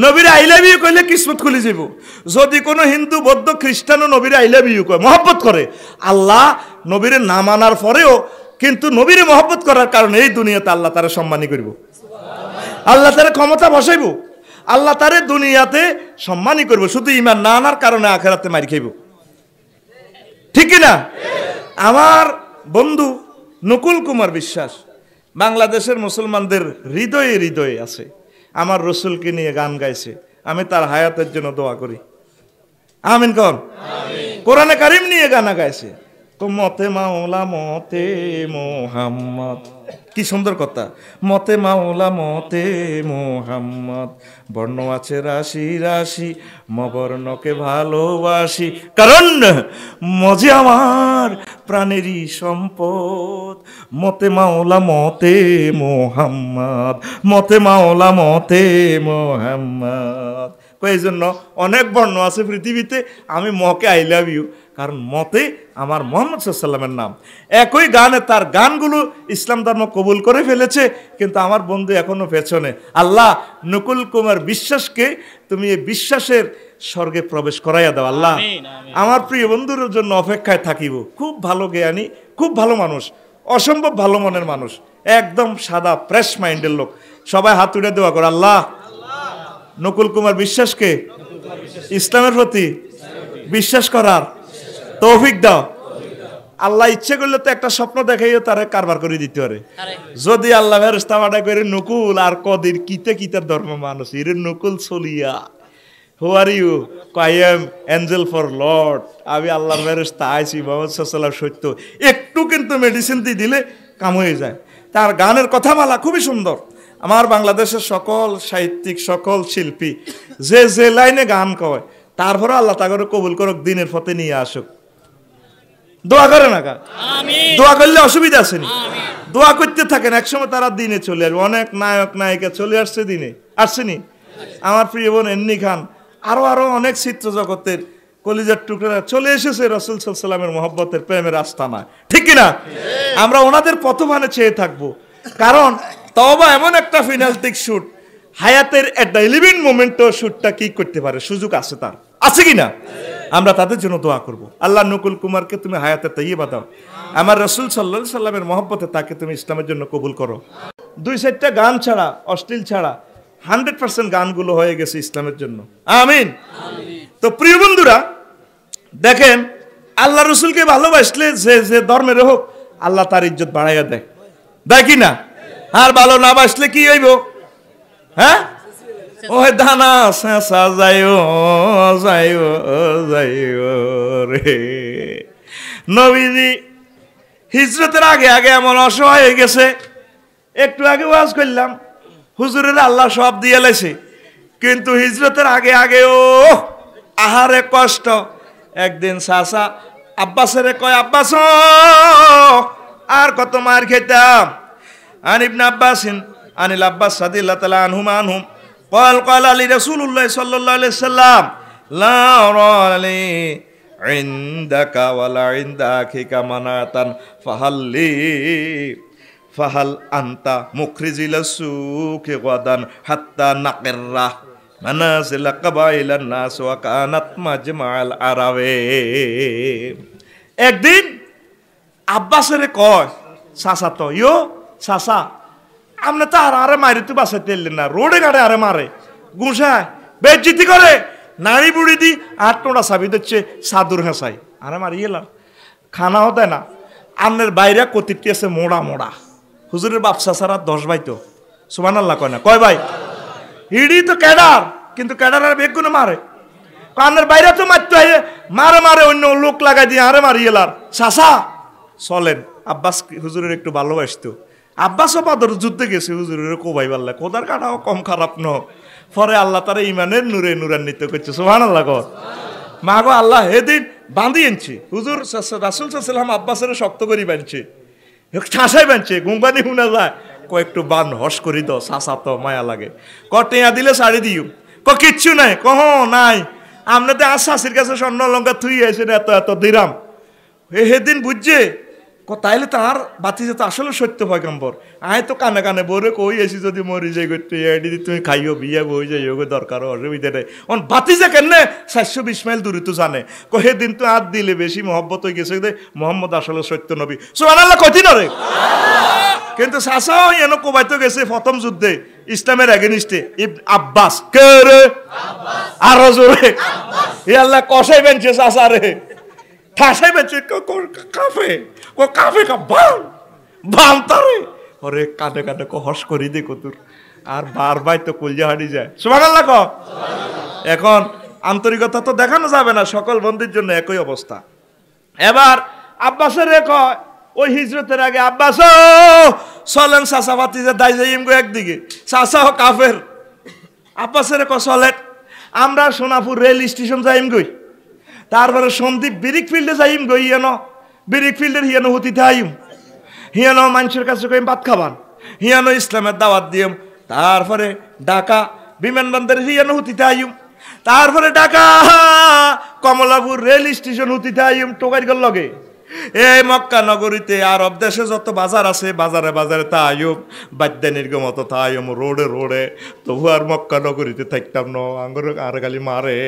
নবীরে আই লাভ ইউ কইলে কিসমত খুলে যাব। যদি কোনো হিন্দু বৌদ্ধ খ্রিস্টানও নবীরে আই লাভ ইউ কয়, মহব্বত করে, আল্লাহ নবীরে না মানার পরেও কিন্তু নবীরে মহব্বত করার কারণে এই দুনিয়াতে আল্লাহ তারা সম্মানী করব, আল্লাহ তারা ক্ষমতা বসাইব, আল্লাহ তারে দুনিয়াতে সম্মানী করব। শুধু ঈমান না আনার কারণে আখিরাতে মার খাইব। ঠিক না? আমার বন্ধু নকুল কুমার বিশ্বাস বাংলাদেশের মুসলমানদের হৃদয়ে হৃদয়ে আছে। আমার রসুলকে নিয়ে গান গাইছে। আমি তার হায়াতের জন্য দোয়া করি। আমিন কোন? কোরআনে কারিম নিয়ে গানা গাইছে। মতে মাওলা মতে মোহাম্মদ, কি সুন্দর কথা। মতে মাওলা মতে মোহাম্মদ, বর্ণ আছে রাশি রাশি, মবর্ণকে ভালোবাসি, কারণ মজে আমার প্রাণেরই সম্পদ। মতে মাওলা মতে মোহাম্মদ, মতে মাওলা মতে মোহাম্মদ। এই জন্য অনেক বর্ণ আছে পৃথিবীতে, আমি মকে আই লাভ ইউ, কারণ মতে আমার মোহাম্মদ সাল্লামের নাম। একই গানে তার গানগুলো ইসলাম ধর্ম কবুল করে ফেলেছে, কিন্তু আমার বন্ধু এখনো পেছনে। আল্লাহ নকুল কুমার বিশ্বাসকে তুমি এই বিশ্বাসের স্বর্গে প্রবেশ করাইয়া দাও আল্লাহ। আমার প্রিয় বন্ধুর জন্য অপেক্ষায় থাকিব। খুব ভালো জ্ঞানী, খুব ভালো মানুষ, অসম্ভব ভালো মনের মানুষ, একদম সাদা ফ্রেশ মাইন্ডের লোক। সবাই হাত তুলে দোয়া করে আল্লাহ নকুল কুমার বিশ্বাসকে ইসলামের প্রতি বিশ্বাস করার তৌফিক দাও। আল্লাহ ইচ্ছে করলে তো একটা স্বপ্ন দেখাইও তারে কারবার করে দিতে পারে। যদি আল্লাহ ফেরেশতা পাঠায় করে নকুল আর কদির কিতে কিতার ধর্ম মানুষ ইরে নকুল চলিয়া who are you? I am angel for lord. আমি আল্লাহর ফেরেশতা আইছি, মুহাম্মদ সাল্লাল্লাহু আলাইহি সত্য। একটু কিন্তু মেডিসিন দিয়ে দিলে কাম হয়ে যায়। তার গানের কথামালা খুবই সুন্দর। আমার বাংলাদেশের সকল সাহিত্যিক, সকল শিল্পী যে যে লাইনে গান কয়, তারপরে আল্লাহ তাকে কবুল করুক, দিনের পথে নিয়ে আসুক। দোয়া করে না কা? দোয়া করলে অসুবিধা আসেনি, দোয়া করতে থাকেন, একসময় তারা দিনে চলে আসবে। অনেক নায়ক নায়িকা চলে আসছে দিনে, আসছেনি? আমার প্রিয় বোন এন্নি খান, আরো অনেক চিত্র জগতের কলিজার টুকরা চলে এসেছে রাসূল সাল্লাল্লাহু আলাইহি ওয়াসাল্লামের মহব্বতের প্রেমের আস্তানা। ঠিক কিনা? আমরা ওনাদের পথমানে চেয়ে থাকবো, কারণ তওবা এমন একটা ফিনালটিক শুট, হায়াতের একটা লিভিং মোমেন্টও শুটটা কি করতে পারে, সুযোগ আছে তার, আছে কিনা? আমরা তাদের জন্য দোয়া করব। আল্লাহ নকুল কুমারকে তুমি হায়াতে তাইয়্যিবা দাও। আমার রাসূল সাল্লাল্লাহু আলাইহি সাল্লামের মহব্বতে তাকে তুমি ইসলামের জন্য কবুল করো। 2-4টা গান ছাড়া, অশ্লীল ছাড়া 100% গানগুলো হয়ে গেছে ইসলামের জন্য। আমিন। তো প্রিয় বন্ধুরা দেখেন, আল্লাহ রসুলকে ভালোবাসলে যে যে ধর্মের হোক আল্লাহ তার ইজ্জত বাড়াইয়া দেয়, দেয় কি না? আর ভালো না বাসলে কি হইব? হ্যাঁ, ওই দানা শেষা যাইও যাইও যাইও রে। নবীজি হিজরতের আগে আগে এমন অসহায় হয়ে গেছে। একটু আগে ওয়াজ করলাম, হুজুরের আল্লাহ সব দিয়ে লাইছে, কিন্তু হিজরতের আগে আগেও আহারে কষ্ট। একদিন চাচা আব্বাসের কয়, আব্বাস আর কত মার খেতাম। আন ইবনে আব্বাসিন আনিল আব্বাস রাদিয়াল্লাহু তাআলা আনহুম قال لي رسول الله صلى الله عليه وسلم لا أرى لي عندك ولا عند أخيك مناة فهل أنت مخرج إلى السوق غدا حتى نقر منازل قبائل الناس وكانت مجمع العرب একদিন আব্বাসের কয় চাচা তো ইয়ো চাচা আপনি তো আরে মারি তো বাসাইতে এলেন না রোডে ঘাটে আরে মারে গুঁসায় বেজ্জিতি করে নাড়ি বুড়ি দি আর টোড়া চাবি দিচ্ছে সাদুর হেঁসাই আরে মারি এলাম খানাও দেয় না আমনের বাইরে কতিটি আছে মোড়া মোড়া হুজুরের বাপসা ছাড়া 10 ভাই তো সুবহানাল্লাহ কয় না কয় ভাই হিড়ি তো ক্যাডার কিন্তু ক্যাডার আর বেগুনে মারে কানের বাইরে তো মারতে হয় মারে অন্য লোক লাগাই দিয়ে আরে মারি এলার চাচা চলেন আব্বাস হুজুরের একটু ভালোবাসতো আব্বাসও বাদর যুদ্ধে গেছে হুজুরের কোবাই পাল্লা কোদার কাটাও কম খারাপ ন পরে আল্লাহ তারা ইমানের নূরে নূরান্বিত করছে সুবহানাল্লাহ কর মা গো আল্লাহ এদিন বাঁধি আনছে হুজুর রাসূল সাল্লাল্লাহু আব্বাসের শক্ত করি বানছে ঠাসাই বানছে গুঙ্গানি শুনা যায় কয়েকটু বান হস করি দাও চাচা তো মায়া লাগে টেয়া দিলে শাড়ি দিও কিচ্ছু নাই নাই আপনাদের আর শাশির কাছে স্বর্ণ লঙ্কা থুই আছে এত এত দিরাম সেদিন বুঝছে তাইলে তার বাতিজা তো আসলে সত্য পয়গম্বর আয় তো কানে কানে বরে কই এসি যদি মরি যাই করতে এডি তুমি খাইও বিয়া বই যাই ওকে দরকার অসুবিধা নেই অন বাতিজা কেনে 720 মাইল দূরে তো জানে সেদিন তো আর দিলে বেশি মহব্বত হয়ে গেছে মোহাম্মদ আসলে সত্য নবী সুবহানাল্লাহ কঠিন রে কিন্তু চাচাও এনে কোবাইতে গেছে প্রথম যুদ্ধে ইসলামের এগেনিস্টে আব্বাস কে রে আরো জোরে আল্লাহ কষাই বেনছে চাচা রে ঠাসাই বেঁচে কাফে বাম তারে ওরে কাঁদে কাঁদে হস করি দে কতুর আর বারবার তো কলজা হাড়ি যায় সুবহানাল্লাহ ক এখন আন্তরিকতা তো দেখানো যাবে না সকল বন্ধুর জন্য একই অবস্থা এবার আব্বাসের কয় ওই হিজরতের আগে আব্বাস চলেন চাচা ভাতিজা দাই যাইম গো একদিকে চাচা কাফের আব্বাসের ক চলেন আমরা সোনাপুর রেল স্টেশন যাইম গই তারপরে সন্দীপ বিরিক ফিল্ডে যাইম গই হিয়ানো বিরিক ফিল্ডের হিয়ানো হতিতে আইম হিয়ানো মানুষের কাছে কইম ভাত খাবান হিয়ানো ইসলামের দাওয়াত দিম তারপরে ঢাকা বিমানবন্দরের হিয়ানো হতিতে আইম তারপরে ঢাকা কমলাপুর রেল স্টেশন হতিতে আইম টোকাইগর লগে এই মক্কা নগরীতে আরব দেশে যত বাজার আছে বাজারে বাজারে তা আইম বাদ্যানির মতো তা আইম রোডে রোডে তবু আর মক্কা নগরীতে থাকতাম না আঙ্গুর আর গালি মারে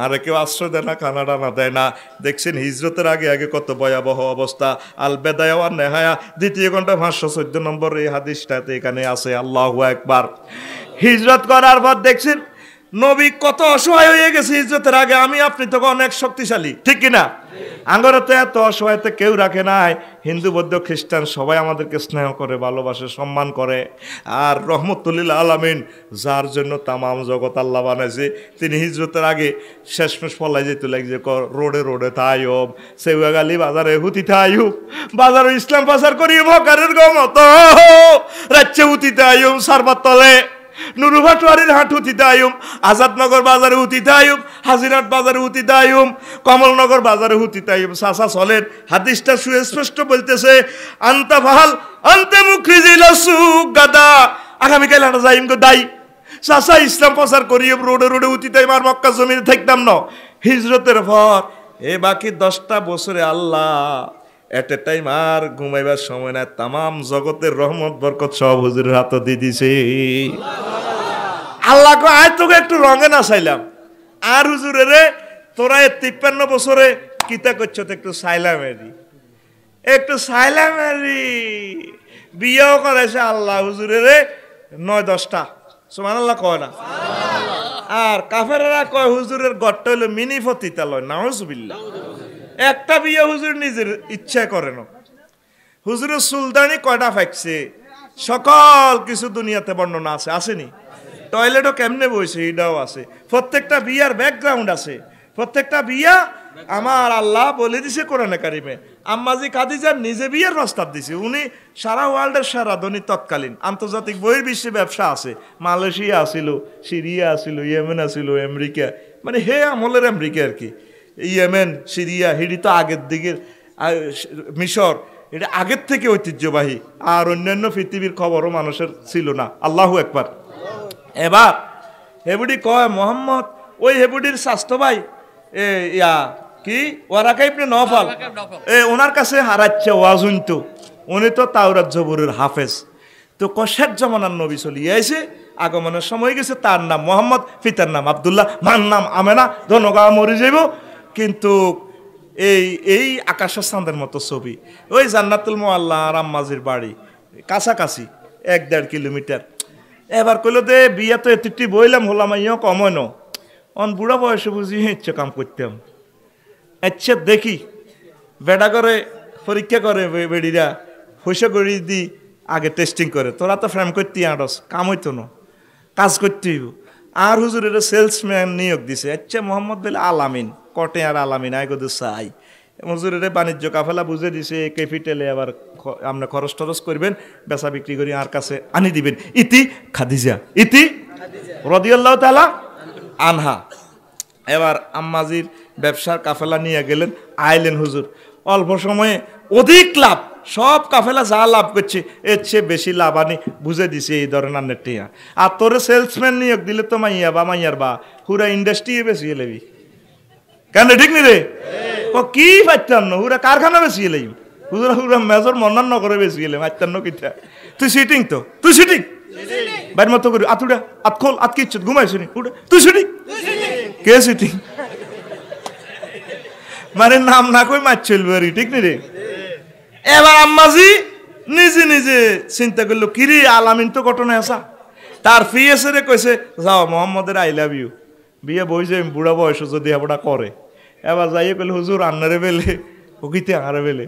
আর কেউ আশ্রয় দেয় না কানাডা না দেয় না দেখছেন হিজরতের আগে আগে কত ভয়াবহ অবস্থা আল বেদায়া ওয়ান নেহায়া দ্বিতীয় ঘন্টা 514 নম্বর এই হাদিসটাতে এখানে আছে আল্লাহু আকবার হিজরত করার পর দেখছেন নবী কত অসহায় হয়ে গেছে হিজরতের আগে আমি আপনি তো অনেক শক্তিশালী ঠিক কিনা আঙ্গরতে এত অসহায়তে কেউ রাখে নাই হিন্দু বৌদ্ধ খ্রিস্টান সবাই আমাদেরকে স্নেহ করে ভালোবাসে সম্মান করে আর রহমতুল্লিল আলামিন যার জন্য তামাম জগৎ আল্লাহ বানাইছে তিনি হিজরতের আগে শেষমেশ ফলাই যেতে লাগছে রোডে রোডে তাইব সেউগালি বাজারে হুতি তাইব বাজারে ইসলাম প্রচার করি ভকারের গমত রাজ্যে হুতি তাইব সারবার তলে নুরুভাটুয়ারির হাট হুতিতে আয়ুম আজাদনগর বাজারে হুতিতে আয়ুম হাজিরহাট বাজারে হুতিতে আয়ুম কমলনগর বাজারে হুতিতে আয়ুম চাচা চলেন হাদিসটা সুস্পষ্ট বলতেছে আনতা ফাহাল আনতে মুখরিজিলা সুক গাদা আগামীকাল হাঁটা যাইম গো দাই চাচা ইসলাম প্রচার করি রোডে রোডে হুতিতে আর মক্কা জমিনে থাকতাম না হিজরতের পর বাকি 10টা বছরে আল্লাহ এট এ টাইম আর ঘুমাইবার সময় না তামাম জগতের রহমত বরকত সব হুজুরের হাতে দিয়ে দিছে আল্লাহ কো আয় তোকে একটু রঙে না চাইলাম আর হুজুরে রে তোরা 53 বছরে কিতা করছ তো একটু সাইলামেরি বিয়েও করেছে আল্লাহ হুজুরে রে 9-10টা সুবহানাল্লাহ কয় না আর কাফেররা কয় হুজুরের গড়টা হলো মিনি ফতিতালয় নাউজুবিল্লাহ একটা বিয়ে হুজুর নিজের ইচ্ছা করে না হুজুরের সুলতানি কয়টা ফাইকছে সকল কিছু দুনিয়াতে বর্ণনা আছে আসেনি টয়লেটও কেমনে বইছে এটাও আছে প্রত্যেকটা বিয়ার ব্যাকগ্রাউন্ড আছে প্রত্যেকটা বিয়া আমার আল্লাহ বলে দিছে কোরআনে কারিমে আম্মাজি খাদিজা নিজে বিয়ের প্রস্তাব দিছে উনি সারা ওয়ার্ল্ডের সেরা ধনী তৎকালীন আন্তর্জাতিক বহির্বিশ্বে ব্যবসা আছে মালয়েশিয়া আছিল সিরিয়া আছিল ইয়েমেন আছিল আমেরিকা মানে হে আমলের আমেরিকা আর কি ইয়েমেন সিরিয়া হিডি তো আগের দিকের মিশর এটা আগের থেকে ঐতিহ্যবাহী আর অন্যান্য পৃথিবীর খবরও মানুষের ছিল না আল্লাহু আকবার এবার হেবুডি কয় মোহাম্মদ ওই হেবুডির স্বাস্থ্য ভাই এ ইয়া কি ওয়ারাকা ইবনে নওফাল ওনার কাছে হারাচ্ছে ওয়াজুন তো উনি তো তাওরাত জবুরের হাফেজ তো কশের জমানার নবী চলিয়ে আইছে আগমনের সময় গেছে তার নাম মোহাম্মদ পিতার নাম আব্দুল্লাহ মার নাম আমেনা ধনগা মরে যাইব কিন্তু এই আকাশের চাঁদের মতো ছবি ওই জান্নাতুল মুআল্লা আর আম্মাজির বাড়ি কাছাকাছি 1-1.5 কিলোমিটার এবার কইলো দে বিয়া তো এতটি বইলাম হলাম ইয়া কময় ন অন বুড়া বয়সে বুঝি ইচ্ছে কাম করতাম আচ্ছা দেখি বেড়া করে পরীক্ষা করে বেড়িরা পয়সা করি দি আগে টেস্টিং করে তোরা তো ফ্রেম করতি আড়স কাম হইতো না কাজ করতে হইব আর হুজুরের সেলসম্যান নিয়োগ দিছে আচ্ছা মোহাম্মদ বেল আলামিন কটে আর আলামিন আইগো চাই হুজুরের বাণিজ্য কাফেলা বুঝে দিছে ক্যাপিটালে আবার আপনি খরচ টরচ করবেন বেচা বিক্রি করি আর কাছে আনি দিবেন ইতি খাদিজা রাদিয়াল্লাহু তাআলা আনহা এবার আম্মাজির ব্যবসার কাফেলা নিয়ে গেলেন আইলেন হুজুর অল্প সময়ে অধিক লাভ সব কাফেলা যা লাভ করছে এর চেয়ে বেশি লাভ আনি বুঝে দিছে এই ধরনের টিয়া আর তোরে সেলসম্যান নিয়োগ দিলে তো মাইয়া বা মাইয়ার বা পুরা ইন্ডাস্ট্রি বেশি এলেবি কেন ঠিক নি রে ও কি পাইতাম না পুরা কারখানা বেশি এলেই হুজুরা হুজুরা মেজর মন্নান নগরে বেশি এলে মাইতাম কিটা তুই সিটিং তো তুই সিটিং বাইর মতো করি আতুড়া আত খোল আত কিচ্ছু ঘুমাইছি নি তুই সিটিং কে সিটিং মানে নাম না কই মাছ চলবে আর ঠিক নি রে এবার আম্মাজি নিজে নিজে চিন্তা করলো কিরে আলামিন তো ঘটনা আসা তার ফিয়েসে কইছে যাও মোহাম্মদের আই লাভ ইউ বিয়ে বই যে বুড়া বয়স যদি আপনারা করে এবার যাইয়ে কইলে হুজুর আন্নারে বেলে ও কিতে আরে বেলে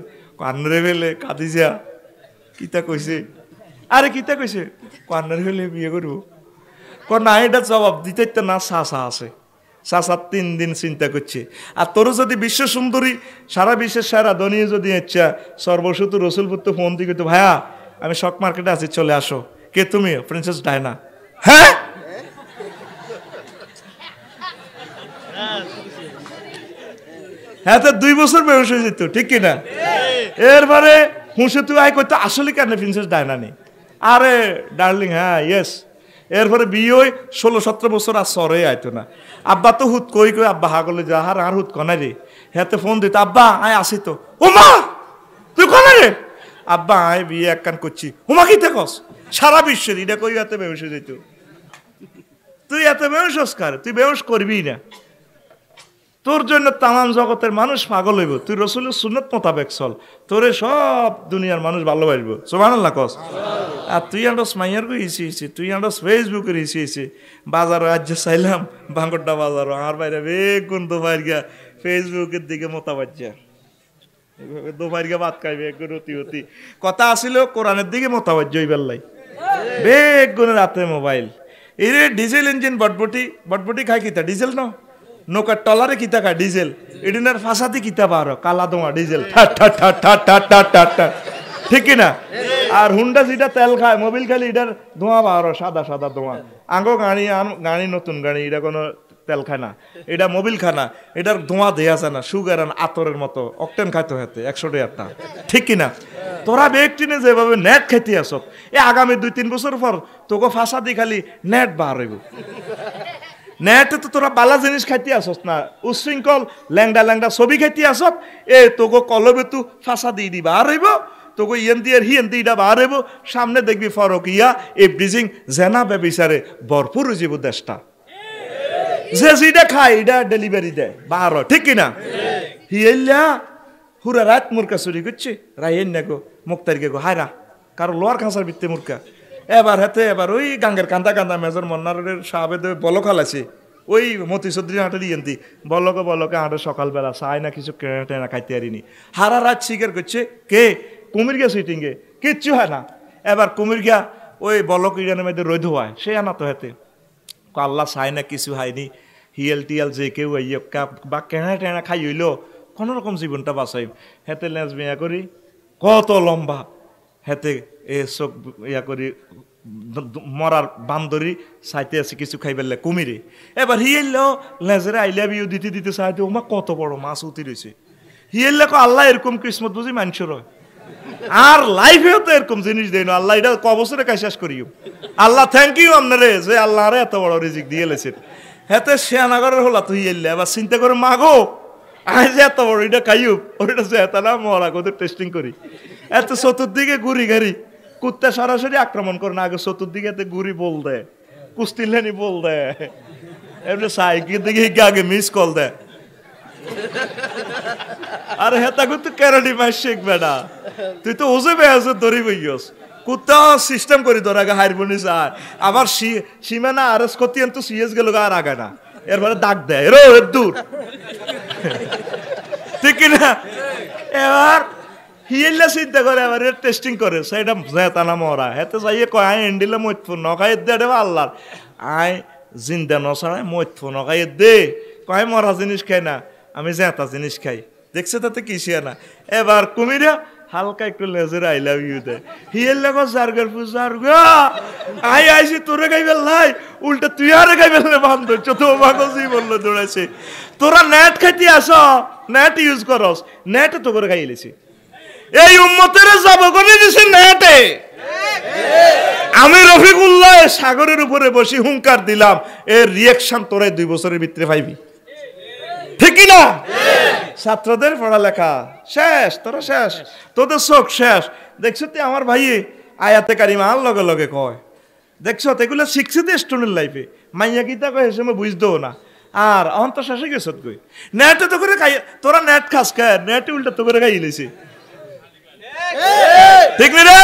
আন্নারে বেলে কাদিজা কিতা কইছে আরে কিতা কইছে আন্নারে বেলে বিয়ে করব না এটা জবাব দিতে না সাসা আছে সাসা 3 দিন চিন্তা করছে আর তোর যদি বিশ্ব সুন্দরী সারা বিশ্বের সারা দুনিয়া যদি ইচ্ছা সর্বসুতু রসুলপুত্র ফোন দিকে তো ভাইয়া আমি শক মার্কেটে আছি চলে আসো কে তুমি প্রিন্সেস ডায়না হ্যাঁ হ্যাঁ তো 2 বছর বয়স হয়ে যেত ঠিক কিনা এরপরে হুঁসে তুই আয় করতে আসলে কেন প্রিন্সেস ডায়না নেই আরে ডার্লিং হ্যাঁ ইয়েস এরপরে বিয়ে ওই 16-17 বছর আর সরে আইতো না আব্বা তো হুত কই আব্বা হাগলে যা আর হুত কনা রে হ্যাঁ ফোন দিত আব্বা আয় আসি তো ও মা তুই কনা রে আব্বা আয় বিয়ে এক কান করছি হুমা কি থাকস সারা বিশ্বের এটা কই এত বেউস হয়ে যেত তুই এত বেউস কার তুই বেউস করবি না তোর জন্য তামাম জগতের মানুষ পাগল হইব তুই রসুলের সুন্নত মোতাবেক চল তোরে সব দুনিয়ার মানুষ ভালোবাসবো সুবহানাল্লাহ কস আর তুই আন্ডস মাইয়ার কই ইসি তুই আন্ডস ফেসবুকের ইসি বাজারও আজ চাইলাম বাঙ্গরটা বাজারও আর বাইরে বেগুন দোপার গিয়া ফেসবুকের দিকে মোতাবাজ্জা দোপার গিয়া ভাত খাইবে বেগুন অতি কথা আসিল কোরআনের দিকে মোতাবাজ্জ হইবার লাই বেগুনের হাতে মোবাইল এই রে ডিজেল ইঞ্জিন বটবটি খাই কিতা ডিজেল ন নৌকার টলারে কিতা খায় ডিজেল এডিনার ফাঁসাতে কিতা পারো কালা দোয়া ডিজেল ঠিক কিনা আর হুন্ডা যেটা তেল খায় মোবিল খালি এটার ধোঁয়া পারো সাদা সাদা ধোঁয়া আঙ্গো গাড়ি নতুন গাড়ি এটা কোনো তেল খায় না এটা মোবিল খানা এটার ধোঁয়া দেয়া যায় না সুগার আতরের মতো অকটেন খাইতে হতে 100 টাকা ঠিক কিনা তোরা ব্যক্তিনে যেভাবে নেট খাইতে আস আগামী 2-3 বছর পর তোকে ফাঁসা দি খালি নেট বার হইব নেটে তো তোরা বালা জিনিস খাইতে আসস না উশৃঙ্খল ল্যাংডা ছবি খাইতে আসত তোকে কলবে তু ফাঁসা দিয়ে দিবা আর হইব তোকে ইয়েন দিয়ে হিয়েন দিয়ে বার হইব সামনে দেখবি ফরক ইয়া এই ব্রিজিং জেনা ব্যবিচারে ভরপুর জীব দেশটা যে যেটা খায় এটা ডেলিভারি দেয় বার ঠিক কিনা হিয়েল্লা হুরা রাত মুরকা চুরি করছে রাইন না গো মুক্তার গো হায়রা কারো লোয়ার খাঁচার ভিত্তি মুরকা এবার হাতে এবার ওই গাঙ্গের কান্দা মেজর মন্নারের সাহাবে বলক হালাছে ওই মতি চৌধুরী হাঁটে দিয়েন্তি বলকে হাঁটে সকালবেলা চায় না কিছু টেনা খাইতে পারিনি হারা রাত শিকার করছে কে কুমির গিয়া সুইটিংয়ে কিচ্ছু হয় না এবার কুমির গিয়া ওই বলক ইরানের মধ্যে রোদ হয় সে আনা তো হাতে আল্লাহ চায় না কিছু হয়নি হিয়েল টিয়াল যে কেউ বা টেনা খাই হইল কোনো রকম জীবনটা বাঁচাইম হেতে লেজ মেয়া করি কত লম্বা হেতে চোখ ইয়া করি মরার বান্দরি চাইতে আছে কিছু খাই পেলে কুমিরে এবার হিয়েল লেজেরে আই লাভ ইউ দিতে চাইতে ওমা কত বড় মাছ উঠি রয়েছে হিয়েল আল্লাহ এরকম কিসমত বুঝি মানুষের হয় আর লাইফেও তো এরকম জিনিস দেয় না আল্লাহ, এটা ক বছরে কাজ শেষ করিও। আল্লাহ থ্যাংক ইউ আপনারে যে আল্লাহ আরে এত বড় রিজিক দিয়ে এলেছেন। হেতে শেয়ানাগরের হলা তুই এলে আবার চিন্তা করে মাগো আজ এত বড় এটা খাইও, ওইটা যে এত না মরা কত টেস্টিং করি। এত চতুর্দিকে গুড়ি গাড়ি কুত্তা সরাসরি আক্রমণ করে না, আগে চতুর্দিকে এত গুড়ি বল দেয়, কুস্তিলেনি বল দেয়, এমনি সাইকেল দিকে আগে মিস কল দেয়। আরে হেতা কিন্তু ক্যারাডি মাস শিখবে না, তুই তো ওজে বেয়াছে দড়ি বইয়স কুত্তা সিস্টেম করি তোর আগে হারবনি চায় আবার সীমানা আরেস করতে তো সিএস গেল আর আগে না, এরপরে দাগ দেয় রো দূর, ঠিক না? এবার হিয়েলা চিন্তা করে এবার টেস্টিং করে সেটা জেতা না মরা, হেতে যাইয়ে কয় আই এন্ডিলে মৈথফোন নখাই দে আল্লাহর আই জিন্দা নছাড়াই মৈথফোন নখাই দে, কয় মরা জিনিস খাই না আমি জেতা জিনিস খাই, দেখছে তাতে কিসি না। এবার কুমিরা হালকা একটু লেজের আই লাভ ইউ দে, হিয়ের লাগো জার্গার পূজার গা আই আইসি তোরে গাই বেলাই উল্টা তুই আরে গাই বেলে বান্ধ চত বাগজি বললো দৌড়াইছে। তোরা নেট খাইতে আস, নেট ইউজ করস, নেট তো করে খাইলেছি এই উম্মতের যাব করে দিছে নেটে। আমি রফিকুল্লাহ সাগরের উপরে বসে হুঙ্কার দিলাম, এর রিয়াকশন তোরা 2 বছরের ভিতরে পাইবি, ঠিক না? ছাত্রদের পড়ালেখা শেষ, তোরা শেষ, তোদের চোখ শেষ। দেখছো তুই আমার ভাই আয়াতে কারিমা আর লগে লগে কয়, দেখছো এগুলো শিখছে তো স্টুডেন্ট লাইফে, মাইয়া গীতা কয় এসে বুঝতেও না, আর অহন তো শেষে গেছ কই নেটে তো করে খাই, তোরা নেট খাস খায় নেটে উল্টা তো করে খাই লেছি, ঠিক রে?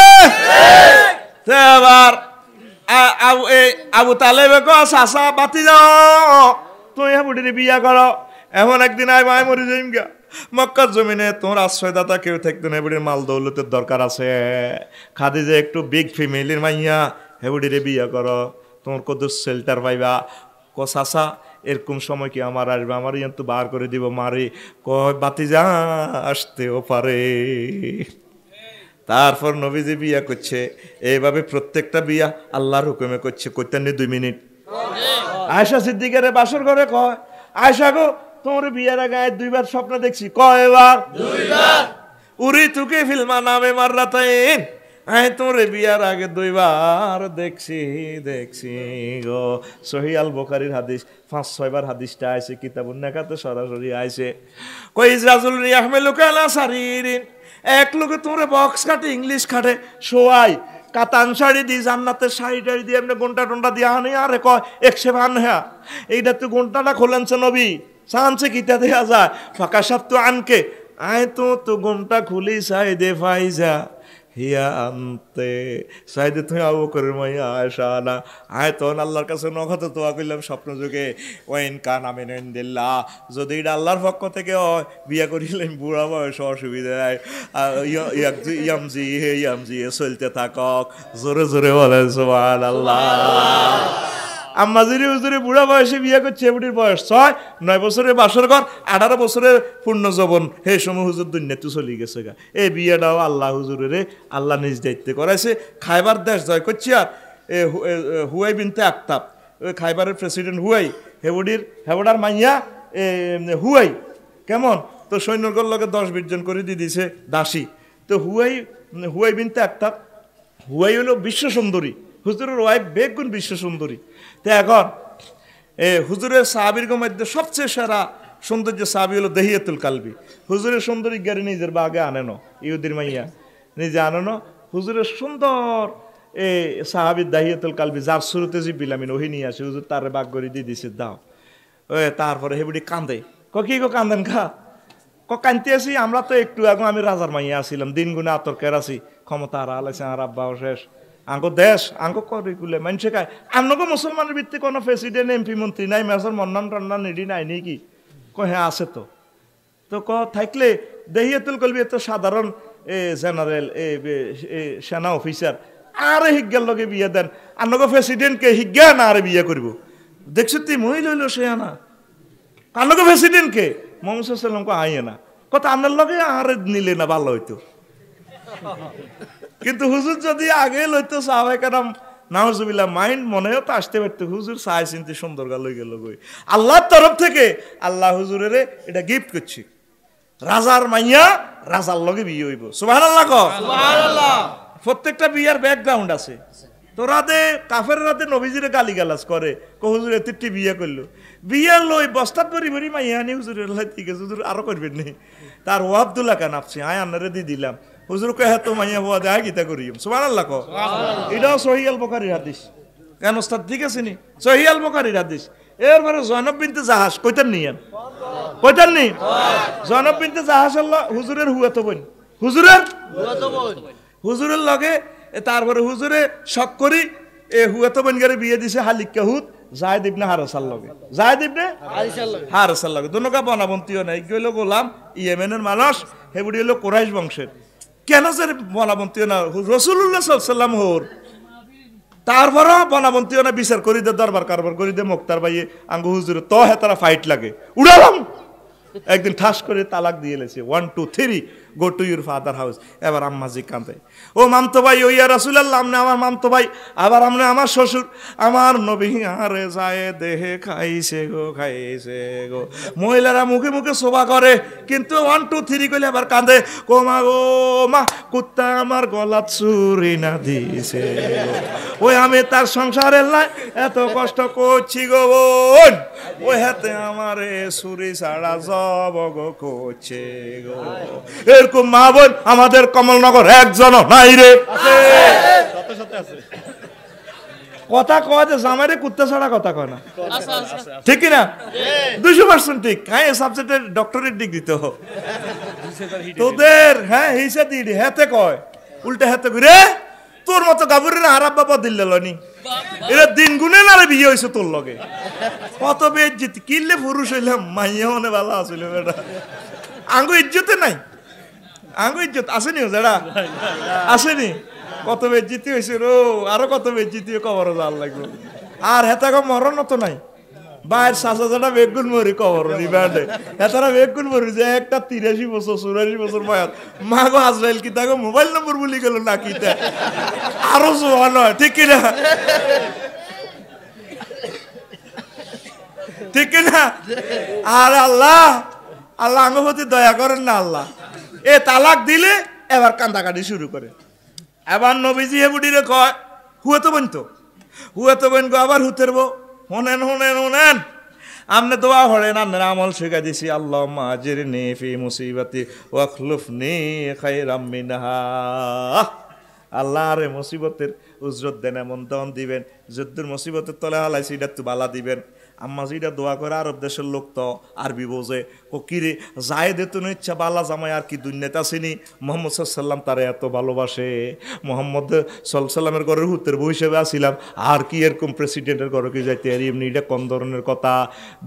এবার আবু তালেবে চাষা বাতি যাও তুই বুড়ির বিয়া করো, এমন একদিন আয় মায় মরি যাইম গা, মক্কার জমিনে তোর আশ্রয়দাতা কেউ থাকতো না, এবারে মাল দৌলতের দরকার আছে, খাদিজা একটু বিগ ফ্যামিলির মাইয়া, হেবুডিরে বিয়া করো, তোমার কত শেল্টার পাইবা। ক চাষা এরকম সময় কি আমার আসবে, আমার ইয়ান তো বার করে দিব মারি, কয় বাতি যা আসতেও পারে। তারপর নবীজি বিয়া করছে, এইভাবে প্রত্যেকটা বিয়া আল্লাহর হুকুমে করছে, করতেন 2 মিনিট। আয়েশা সিদ্দিকারে বাসর ঘরে কয়, আয়েশা গো তোমার বিয়ার আগে 2 বার স্বপ্ন দেখছি, কয়বার? 2 বার। উরি তুকে ফিল্মা নামে মাররাতাইন, আয় তোর বিয়ার আগে 2 বার দেখছি গো। সহিহ আল বুখারীর হাদিস, 5-6 বার হাদিসটা আইছে, কিতাবুন নেকাতে সরাসরি আইছে। কই ইজরাজুল ইয়াহমিলুকা আলা সারিরিন, এক লোকে তোরে বক্স কাটে ইংলিশ খাটে শোয়াই, কাতান শাড়ি দি জান্নাতের শাড়ি টাড়ি দিয়ে এমনি ঘন্টা টন্টা দিয়া আনে, আরে কয় 100 ভান হ্যাঁ এইটা তো ঘন্টাটা খোলেনছে নবী চানছে কিতা দেয়া যায়, ফাঁকা সাপ তো আনকে আয় তো ঘন্টা খুলি সাই দে ফাইজা হিয়া আনতে সাইদে তুই আবু বকরের মাইয়া আয়েশা না, আয় তখন আল্লাহর কাছে নখত তোয়া কইলাম স্বপ্ন যুগে, ওয়াইন কান আমিন দিল্লাহ, যদি এটা আল্লাহর পক্ষ থেকে হয় বিয়া করিলেন বুড়া বয়স অসুবিধায় ইয়ামজি চলতে থাকক, জোরে জোরে বলেন সুবহানাল্লাহ। আম্মাজিরি হুজুরে বুড়া বয়সে বিয়ে করছে, বুড়ির বয়স 6-9 বছরের বাসর ঘর, 18 বছরের পূর্ণ যৌবন, হে সময় হুজুর দুনিয়াতে চলে গেছে গা। এই বিয়েটাও আল্লাহ হুজুরের আল্লাহ নিজ দায়িত্বে করাইছে। খাইবার দেশ জয় করছে, আর হুয়াই বিনতে আক্তাব, ওই খাইবারের প্রেসিডেন্ট হুয়াই, হেবুডার মাইয়া হুয়াই কেমন তো সৈন্যর লগে 10-20 জন করে দিয়ে দিছে দাসী। তো হুয়াই বিনতে আক্তাব, হুয়াই হলো বিশ্ব সুন্দরী, হুজুরের ওয়াইফ বেগুন বিশ্ব সুন্দরী। তো এখন হুজুরের সাহাবীর মধ্যে সবচেয়ে সেরা সৌন্দর্য সাহাবী হলো দহিয়াতুল কালবি। হুজুরের সুন্দরী গাড়ি নিজের বাগে আনেনো, ইহুদির মাইয়া নিজে আনেনো, হুজুরের সুন্দর সাহাবীর দাহিয়াতুল কালবি, যার শুরুতে জিবিলামিন ওহি নিয়ে আসে, হুজুর তার বাগ করে দিয়ে দিছে দাও। তারপরে হেবুডি কান্দে, কি গো কান্দেন খা, কানতে আসি আমরা তো একটু আগে আমি রাজার মাইয়া আসছিলাম, দিন গুনে আতর্কের আছি, ক্ষমতা আর আলাইছে, আর আব্বাও শেষ, আঙ্গ দেশ আঙ্গ করে মানুষে খায়, আমনগো মুসলমানের ভিত্তি কোনো প্রেসিডেন্ট এমপি মন্ত্রী নাই, মেজর মন্নান টন্নান নিডি নাই নাকি? হ্যাঁ আছে তো থাকলে দহিয়াতুল কালবি এত সাধারণ জেনারেল সেনা অফিসার, আরে হিজ্ঞার লগে বিয়ে দেন, আমনগো প্রেসিডেন্টকে হিজ্ঞা না আরে বিয়ে করব, দেখছো তুই মহিলা হইল সে আনা আমনগো প্রেসিডেন্টকে মোহাম্মদ সাল্লামকে আইয়ে না, কথা আপনার লগে আরে নিলে না ভালো হইতো। কিন্তু হুজুর যদি আগে লইতো সাহাবায়ে কেরাম নাউজুবিল্লাহ মাইন্ড মনেও তো আসতে পারতো, হুজুর চাই চিন্তি সুন্দর গা লই গেল গই, আল্লাহর তরফ থেকে আল্লাহ হুজুরের এটা গিফট করছি। রাজার মাইয়া রাজার লগে বিয়ে হইব সুবহানাল্লাহ কও সুবহানাল্লাহ প্রত্যেকটা বিয়ার ব্যাকগ্রাউন্ড আছে তোরা দে কাফের রাতে নবীজিরে গালিগালাজ করে কো হুজুর এতিটি বিয়ে করলো বিয়ে লই বস্তাত ভরি ভরি মাইয়া আনি হুজুরের লাই ঠিক আছে হুজুর আরো করবেন নি তার ও আব্দুল্লাহ কান আপছি আয় আন্নারে দি দিলাম হুজুর কয় হ্যাঁ তো মাইয়া হওয়া দেয়া গীতা করিম সুবহানাল্লাহ কও এটাও সহিহ আল বুখারীর হাদিস কেন ওস্তাদ ঠিক আছে নি সহিহ আল বুখারীর হাদিস এরপরে জয়নব বিনতে জাহাজ কইতেন নিয়েন কইতেন নি জয়নব বিনতে জাহাজ আল্লাহ হুজুরের হুয়াতো বোন হুজুরের লগে তারপরে হুজুরে শক করি এ হুয়াতো বোন গারে বিয়ে দিছে হালিকা হুত জায়েদ ইবনে হারেসার লগে জায়েদ ইবনে হারেসার লগে দুনোকা বনাবন্তীও নাই গইল গোলাম ইয়েমেনের মানুষ হেবুড়ি হলো কুরাইশ বংশের কেন যে বনাবন্তীও না রাসূলুল্লাহ সাল্লাল্লাহু আলাইহি ওয়াসাল্লাম হোর তারপরও বনাবন্তীও না বিচার করি দে দরবার কারবার করি দে মুক্তার ভাইয়ে আঙ্গু হুজুর তো হে তারা ফাইট লাগে উড়ালাম একদিন ঠাস করে তালাক দিয়ে লেছে 1 2 3 go to your father house এবার আম্মাজি কাঁদে ও মামতো ভাই ও ইয়া রাসূলুল্লাহ আমনে আমার মামতো ভাই আবার আমনে আমার শ্বশুর আমার নবী আরে যায় দেহে খাইছে গো মহিলারা মুখে মুখে শোভা করে কিন্তু 1 2 3 কইলে আবার কাঁদে গো মা কুত্তা আমার গলাত ছুরি না দিছে ওই আমি তার সংসারের লাই এত কষ্ট করছি গো বোন ওই হাতে আমারে ছুরি ছাড়া জবগ করছে গো এরকম মা বোন আমাদের কমলনগর একজনও নাই রে আছে কথা কয় যে জামাইরে কুত্তা ছাড়া কথা কয় না ঠিক কি না 200% ঠিক হ্যাঁ এই সাবজেক্টের ডক্টরেট ডিগ্রি তো তোদের হ্যাঁ হিসা দিদি হেতে কয় উল্টা হেতে করে তোর মতো গাবুরের আরাব বাবা দিল্লানি এরা দিন গুনে না রে বিয়ে হইছে তোর লগে কত বেজ্জতি কিল্লে পুরুষ হইলাম মাইয়া মনে ভালো আছিল বেটা আঙ্গু ইজ্জতে নাই আঙ্গু ইজ্জত আসেনি যারা আসেনি কত বেজ্জতি হয়েছে রো আরো কত বেজ্জতি কবর জাল লাগবে আর হেতাকে মরণ তো নাই বাইর সাসাজাটা বেগুন মরি কবর রিবান্ডে হেতারা বেগুন মরি যে একটা 83 বছর 84 বছর বয়স মাগো আজরাইল কি তাকে মোবাইল নম্বর ভুলি গেল না কিটা আরো জোয়ান হয় ঠিক কিনা ঠিক কিনা আর আল্লাহ আল্লাহ আঙ্গ প্রতি দয়া করেন না আল্লাহ এ তালাক দিলে এবার কান্দাকাটি শুরু করে এবার নবীজি হেবুডিরে কয় হুয়াতো বোন গো আবার হুতেরবো হোনেন আমনে দোয়া হলেন আপনার আমল শিখা দিছি আল্লাহুম্মা আজিরনি ফি মুসিবাতি ওয়াখলুফনি খায়রাম মিনহা আল্লাহ রে মুসিবতের উজরত দেন এমন দন দিবেন যদ্দুর মুসিবতের তলে হালাইছি এটা তো বালা দিবেন আম্মা যেটা দোয়া করে আরব দেশের লোক তো আরবি বোঝে ও কিরে জায়েদ এত ইচ্ছা বালা জামাই আর কি দুনিয়াতে আসেনি মোহাম্মদ সাল্লাম তারা এত ভালোবাসে মোহাম্মদ সাল্লামের ঘরের হুতের বউ হিসেবে আসিলাম আর কি এরকম প্রেসিডেন্টের ঘরে কি যাইতে আর এমনি এটা কোন ধরনের কথা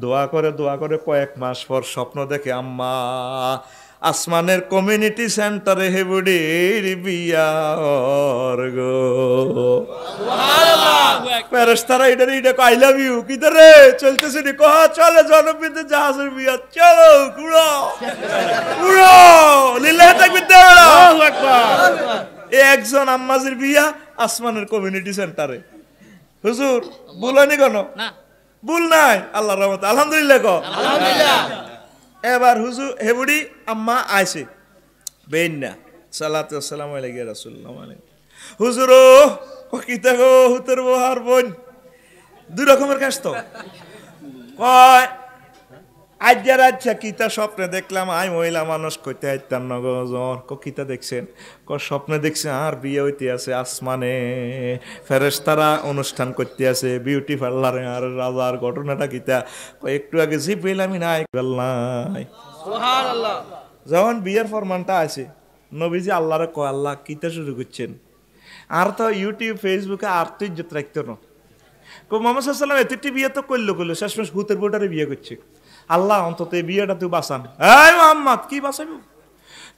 দোয়া করে কয়েক মাস পর স্বপ্ন দেখে আম্মা আসমানের কমিউনিটি সেন্টারে হেবুডির বিয়া গো ফেরেশতারা এটা আই লাভ ইউ কি রে চলতেছে নি কহ চলে জনবিন্দু জাহাজের বিয়া চলো উড়ো লিল্লাহি তাকবীর দাও আল্লাহু আকবার একজন আম্মাজির বিয়া আসমানের কমিউনিটি সেন্টারে হুজুর বলনি কেন না ভুল নাই আল্লাহর রহমত আলহামদুলিল্লাহ কো আলহামদুলিল্লাহ এবার হুজুর হেবুড়ি আম্মা আইছে বেইন্না সালাতু ওয়াসসালামু আলাইহি রাসূলুল্লাহ হুজুর ও কিতা গো হুতের বহার বোন দুই রকমের কাজ তো কয় আজ্জার আচ্ছা কিতা স্বপ্নে দেখলাম আই মহিলা মানুষ কইতে আইতাম না গো জ্বর কিতা দেখছেন ক স্বপ্নে দেখছে আর বিয়ে হইতে আছে আসমানে ফেরেশতারা অনুষ্ঠান করতে আছে বিউটি পার্লারে আর রাজার ঘটনাটা কিতা একটু আগে জি পেলাম নাই সুবহানাল্লাহ যখন বিয়ের ফরমানটা আছে নবীজি আল্লাহরে কয় আল্লাহ কিতা শুরু করছেন আর তো ইউটিউব ফেসবুকে আর তো ইজ্জত রাখতো না কো মুহাম্মদ সাল্লাল্লাহু আলাইহি ওয়াসাল্লাম এতটি বিয়ে তো করলো শেষমেশ হুতের বোটারে বিয়ে করছে আল্লাহ অন্তত এই বিয়েটা তুই বাঁচান এই মোহাম্মদ কি বাঁচাইব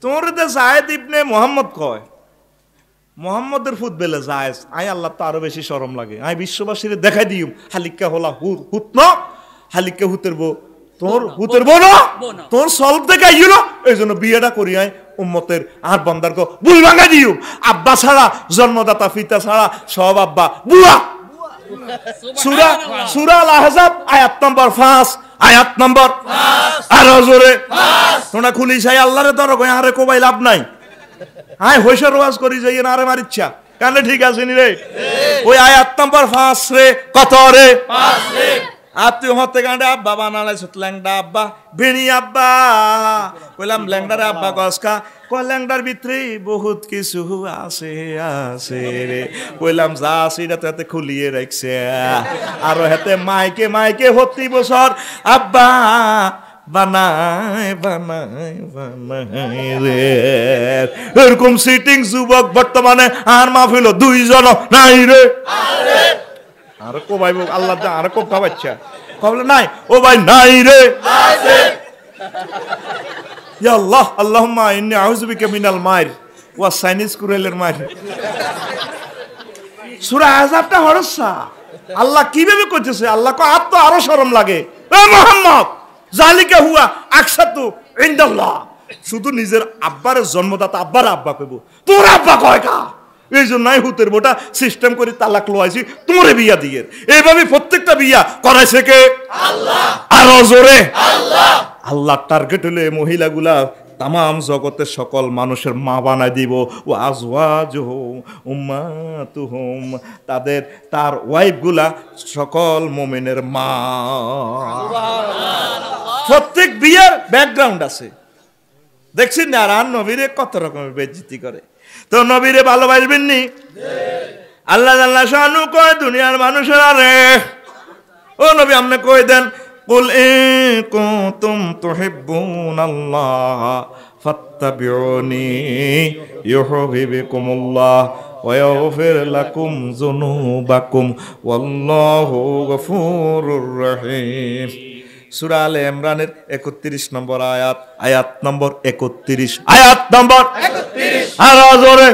তোমার জায়েদ ইবনে মোহাম্মদ কয় মোহাম্মদের ফুট বেলে জায়েজ আই আল্লাহ তো আরো বেশি শরম লাগে আই বিশ্ববাসীর দেখাই দিম হালিকা হলা হুত ন হালিকা হুতের বো তোর হুতের বো না তোর সলভ দেখাই গেল এই জন্য বিয়েটা করি আই উম্মতের আর বান্দার কো ভুল ভাঙা দিও আব্বা ছাড়া জন্মদাতা পিতা ছাড়া সব আব্বা বুয়া সূরা আল আহজাব আয়াত নম্বর 5 আয়াত নম্বর আরো জোরে তোমরা খুলি চাই আল্লাহরে ধরো আরে কোবাই লাভ নাই হ্যাঁ হইসা রোয়াজ করি যাই না আরে মার ইচ্ছা কানে ঠিক আছে নি রে ওই আয়াত নম্বর 5 রে কত রে 5 রে আত্মীয় হতে গান্ডে আব্বা বানালাই ল্যাংডা আব্বা বেণী আব্বা কইলাম ল্যাংডারে আব্বা গসকা কয় ল্যাংডার ভিতরে বহুত কিছু আছে আছে রে কইলাম যা আছে এটা তো খুলিয়ে রাখছে আর হেতে মাইকে মাইকে হতি বছর আব্বা বানায় বানায় বানায় রে এরকম সিটিং যুবক বর্তমানে আর মাহফিল 2 জন নাই রে আর কো ভাই আল্লাহ দা আর কো বাচ্চা কবলে নাই ও ভাই নাই রে আছে ইয়া আল্লাহ আল্লাহুম্মা ইন্নী আউযু বিকা মিনাল মাইর ওয়া সাইনিস কুরাইলের মাইর সূরা আযাবটা হরসা আল্লাহ কিভাবে কইতেছে আল্লাহ কো আত তো আরো শরম লাগে এ মুহাম্মদ জালিকা হুয়া আকসাতু ইনদাল্লাহ শুধু নিজের আব্বার জন্মদাতা আব্বার আব্বা কইব তোর আব্বা কয় কা এই জন্যই হুতের বোটা সিস্টেম করে তালাক লওয়াইছি তোরে বিয়া দিয়ে এইভাবে প্রত্যেকটা বিয়া করাইছে কে আল্লাহ আর জোরে আল্লাহ আল্লাহ টার্গেট হলে মহিলাগুলা তামাম জগতের সকল মানুষের মা বানায় দিব ও আজওয়াজুহুম উম্মাতুহুম তাদের তার ওয়াইফগুলা সকল মুমিনের মা সুবহানাল্লাহ প্রত্যেক বিয়ার ব্যাকগ্রাউন্ড আছে দেখছেন না আর নবীরে কত রকমের বেইজ্জতি করে তো নবীরে ভালোবাসবেন নি আল্লাহ আল্লাহ শানু কয় দুনিয়ার মানুষেরা রে ও নবী আপনি কই দেন কুল ইন কুনতুম তুহিব্বুনাল্লাহ ফাত্তাবিউনি ইউহিব্বুকুমুল্লাহ ওয়া ইয়াগফির লাকুম যুনুবাকুম ওয়াল্লাহু গফুরুর রহিম সূরা আলে ইমরানের 31 নম্বর আয়াত আয়াত নম্বর 31 আয়াত নম্বর 31 আর জোরে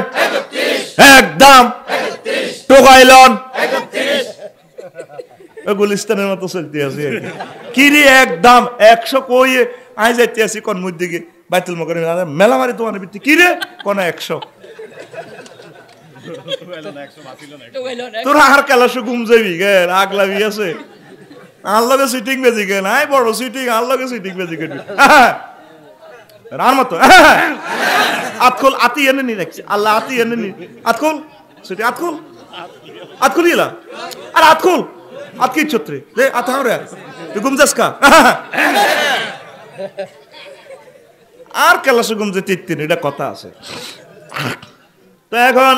31 একদম 31 টোকাইলন 31 গুলিস্তানের মতো চলতে আছে কি রে একদম 100 কইয়ে আই যাইতে আছি কোন মুদ দিকে বাইতুল মুকাররম মেলা মারি দোকানের ভিতরে কি রে কোন 100 তোর আর কালাশ ঘুম যাবি গে রাগ লাগি আছে আল্লাহকে সিটিং বেজি গে নাই বড় সিটিং আল্লাহকে সিটিং বেজি গে রার মতো আতকুল আতি এনে নি রাখছি আল্লাহ আতি এনে নি আতকুল সিটি আতকুল আতকুল ইলা আর আতকুল আতকি ছত্রে লে আতাও রে তুই ঘুম যাস কা আর কালাশ ঘুম যে তিন এটা কথা আছে তো এখন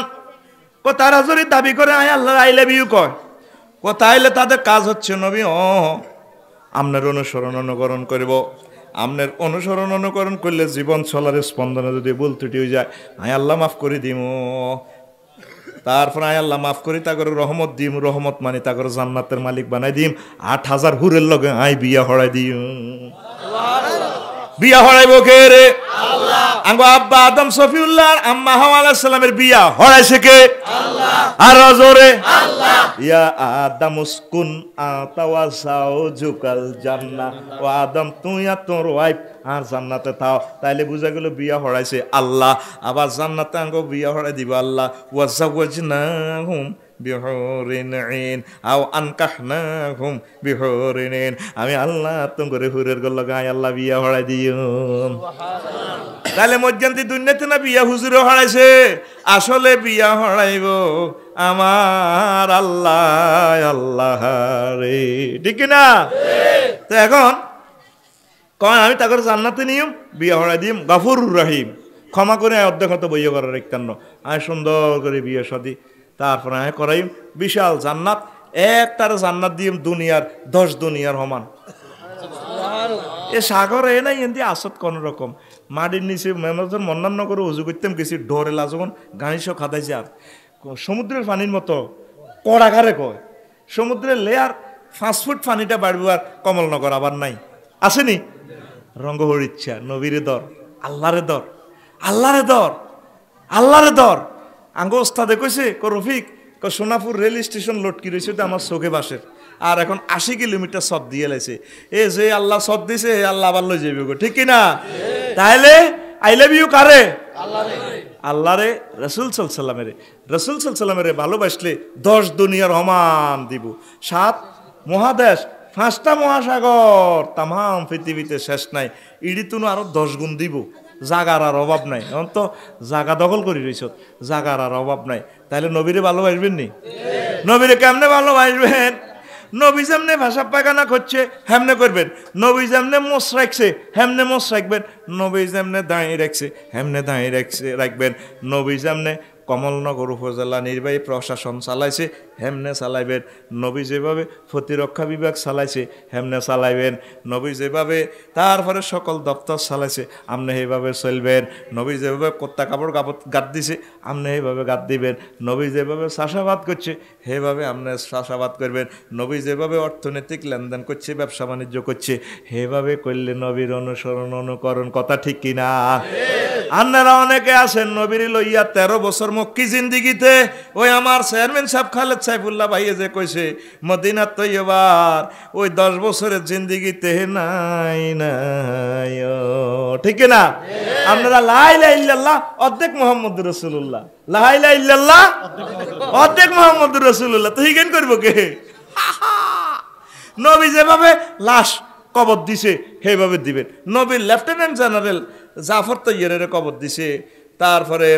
তারা যদি দাবি করে আয় আল্লাহ আই লাভ ইউ কয় কোথায় আইলে তাদের কাজ হচ্ছে নবী আপনার অনুসরণ অনুকরণ করব আপনার অনুসরণ অনুকরণ করলে জীবন চলার স্পন্দনে যদি ভুল ত্রুটি হয়ে যায় আয় আল্লাহ মাফ করে দিম তারপর আয় আল্লাহ মাফ করি তা করে রহমত দিম রহমত মানে তা করে জান্নাতের মালিক বানাই দিম 8000 হুরের লগে আই বিয়া হড়াই দিম বিয়া হড়াইব কে রে আল্লাহ আঙ্গো আব্বা আদম সফিউল্লাহ আম্মা হাওয়া আলাইহিস সালামের বিয়া হড়াইছে কে আল্লাহ আর জোরে আল্লাহ ইয়া আদম উসকুন আতাওয়া যাওজুকাল জান্নাহ ও আদম তুই আর তোর ওয়াইফ আর জান্নাতে থাও তাইলে বুঝা গেল বিয়া হড়াইছে আল্লাহ আবার জান্নাতে আঙ্গো বিয়া হড়াই দিব আল্লাহ ওয়া যাওয়াজনাহুম বিহুরিন আইন আও আনকাহনাহুম বিহুরিন আইন আমি আল্লাহ তোমরে হুরের গল গায় আল্লাহ বিয়া হড়াই দিও সুবহানাল্লাহ তাহলে মধ্যন্তি দুনিয়াতে না বিয়া হুজুরে হড়াইছে আসলে বিয়া হড়াইব আমার আল্লাহ আল্লাহ রে ঠিক না তো এখন কয় আমি তাকে জান্নাতে নিয়ম বিয়া হড়াই দিম গফুরুর রহিম ক্ষমা করে অধ্যক্ষত বইয়া করার একটান্ন আয় সুন্দর করে বিয়ে শাদী তারপর আয় করাইম বিশাল জান্নাত একটার জান্নাত দিম দুনিয়ার 10 দুনিয়ার সমান এ সাগরে নাই এনদি আসত কোন রকম মাটির নিচে মেমজন মন্নান্ন করে উজু করতাম গেছি ডরে লাজগন গাড়িসহ খাদাইছে আর সমুদ্রের পানির মতো কড়াঘারে কয় সমুদ্রের লেয়ার 5 ফুট পানিটা বাড়বে আর কমলনগর আবার নাই আসেনি রঙ্গহর ইচ্ছা নবীরে দর আল্লাহরে দর আল্লাহরে দর আল্লাহরে দর আঙ্গ ওস্তাদে কইছে ক রফিক ক সোনাপুর রেল স্টেশন লটকি রয়েছে তো আমার চোখে বাসের আর এখন 80 কিলোমিটার সদ দিয়ে লাইছে এ যে আল্লাহ সদ দিছে আল্লাহ আবার লই যাবে গো ঠিক কি না তাইলে আই লাভ ইউ কারে আল্লাহরে রাসূল সাল্লাল্লাহু আলাইহি ওয়াসাল্লামের রাসূল সাল্লাল্লাহু আলাইহি ওয়াসাল্লামের ভালোবাসলে 10 দুনিয়ার সমান দিব 7 মহাদেশ 5টা মহাসাগর তামাম পৃথিবীতে শেষ নাই, ইডি তুনো আরো 10 গুণ দিব। জাগার আর অভাব নাই, এখন তো জাগা দখল করে রয়েছ, জাগার আর অভাব নাই। তাহলে নবীরে ভালোবাসবেন নি? নবীরে কেমনে ভালোবাসবেন? নবী যেমনে ভাষা পায়খানা করছে হেমনে করবেন, নবী যেমনে মোষ রাখছে হেমনে মোষ রাখবেন, নবী যেমনে দাঁড়িয়ে রাখছে হেমনে দাঁড়িয়ে রাখবেন, নবী যেমনে কমলনগর উপজেলা নির্বাহী প্রশাসন চালাইছে হেমনে চালাইবেন, নবী যেভাবে প্রতিরক্ষা বিভাগ চালাইছে হেমনে চালাইবেন, নবী যেভাবে তারপরে সকল দপ্তর চালাইছে আপনি সেইভাবে চলবেন, নবী যেভাবে কোত্তা কাপড় গাদ দিছে আপনি সেইভাবে গাদ দিবেন, নবী যেভাবে চাষাবাদ করছে সেইভাবে আপনি চাষাবাদ করবেন, নবী যেভাবে অর্থনৈতিক লেনদেন করছে ব্যবসা বাণিজ্য করছে সেইভাবে করলে নবীর অনুসরণ অনুকরণ। কথা ঠিক কিনা? আপনারা অনেকে আছেন নবীর লইয়া 13 বছর মক্কি জিন্দিগিতে, ওই আমার চেয়ারম্যান সাহেব খালেদ সাইফুল্লাহ ভাইয়ে যে কইছে মদিনাত তৈয়বার ওই 10 বছরের জিন্দিগিতে নাই নাই, ঠিক না? আপনারা লা ইলাহা ইল্লাল্লাহ অর্ধেক মুহাম্মদুর রাসূলুল্লাহ, লা ইলাহা ইল্লাল্লাহ অর্ধেক মুহাম্মদুর রাসূলুল্লাহ, তো হিগেন করব কে? নবী যেভাবে লাশ কবর দিছে সেইভাবে দিবেন। নবীর লেফটেন্যান্ট জেনারেল জাফর তৈয়রের কবর দিছে, তারপরে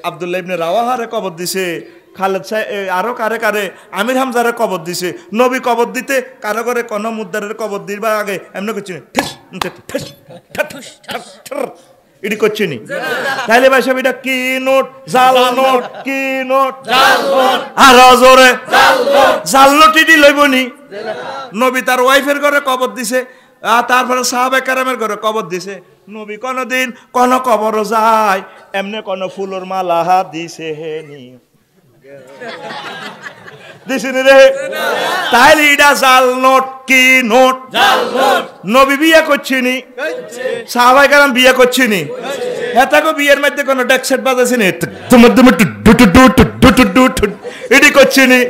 আব্দুল্লাহ ইবনে রাওয়াহারে কবর দিছে, খালেদ সাহেব আরো কারে কারে আমির হামজারে কবর দিছে। নবী কবর দিতে কারো করে কোন মুদ্দারের কবর দিবার আগে এমনি করছি এটি করছে নি। তাইলে ভাই সাহেব এটা কি নোট? জাল নোট। কি নোট? আর জোরে জাল নোট ইডি লইবনি। নবী তার ওয়াইফের ঘরে কবর দিছে, তারপরে সাহাবায়ে কেরামের ঘরে কবর দিছে। নবী কোনদিন কোন কবর যায় এমনি কোন ফুলের মালা দিছে হে নি দিছেন রে? তাইলে এটা জাল নোট। কি নোট? নবী বিয়ে করছিনি, সাহাবায়ে কেরাম বিয়ে করছিনি, হেতাকে বিয়ের মধ্যে কোন ডেক সেট বাজাইছিনি, এটি করছিনি,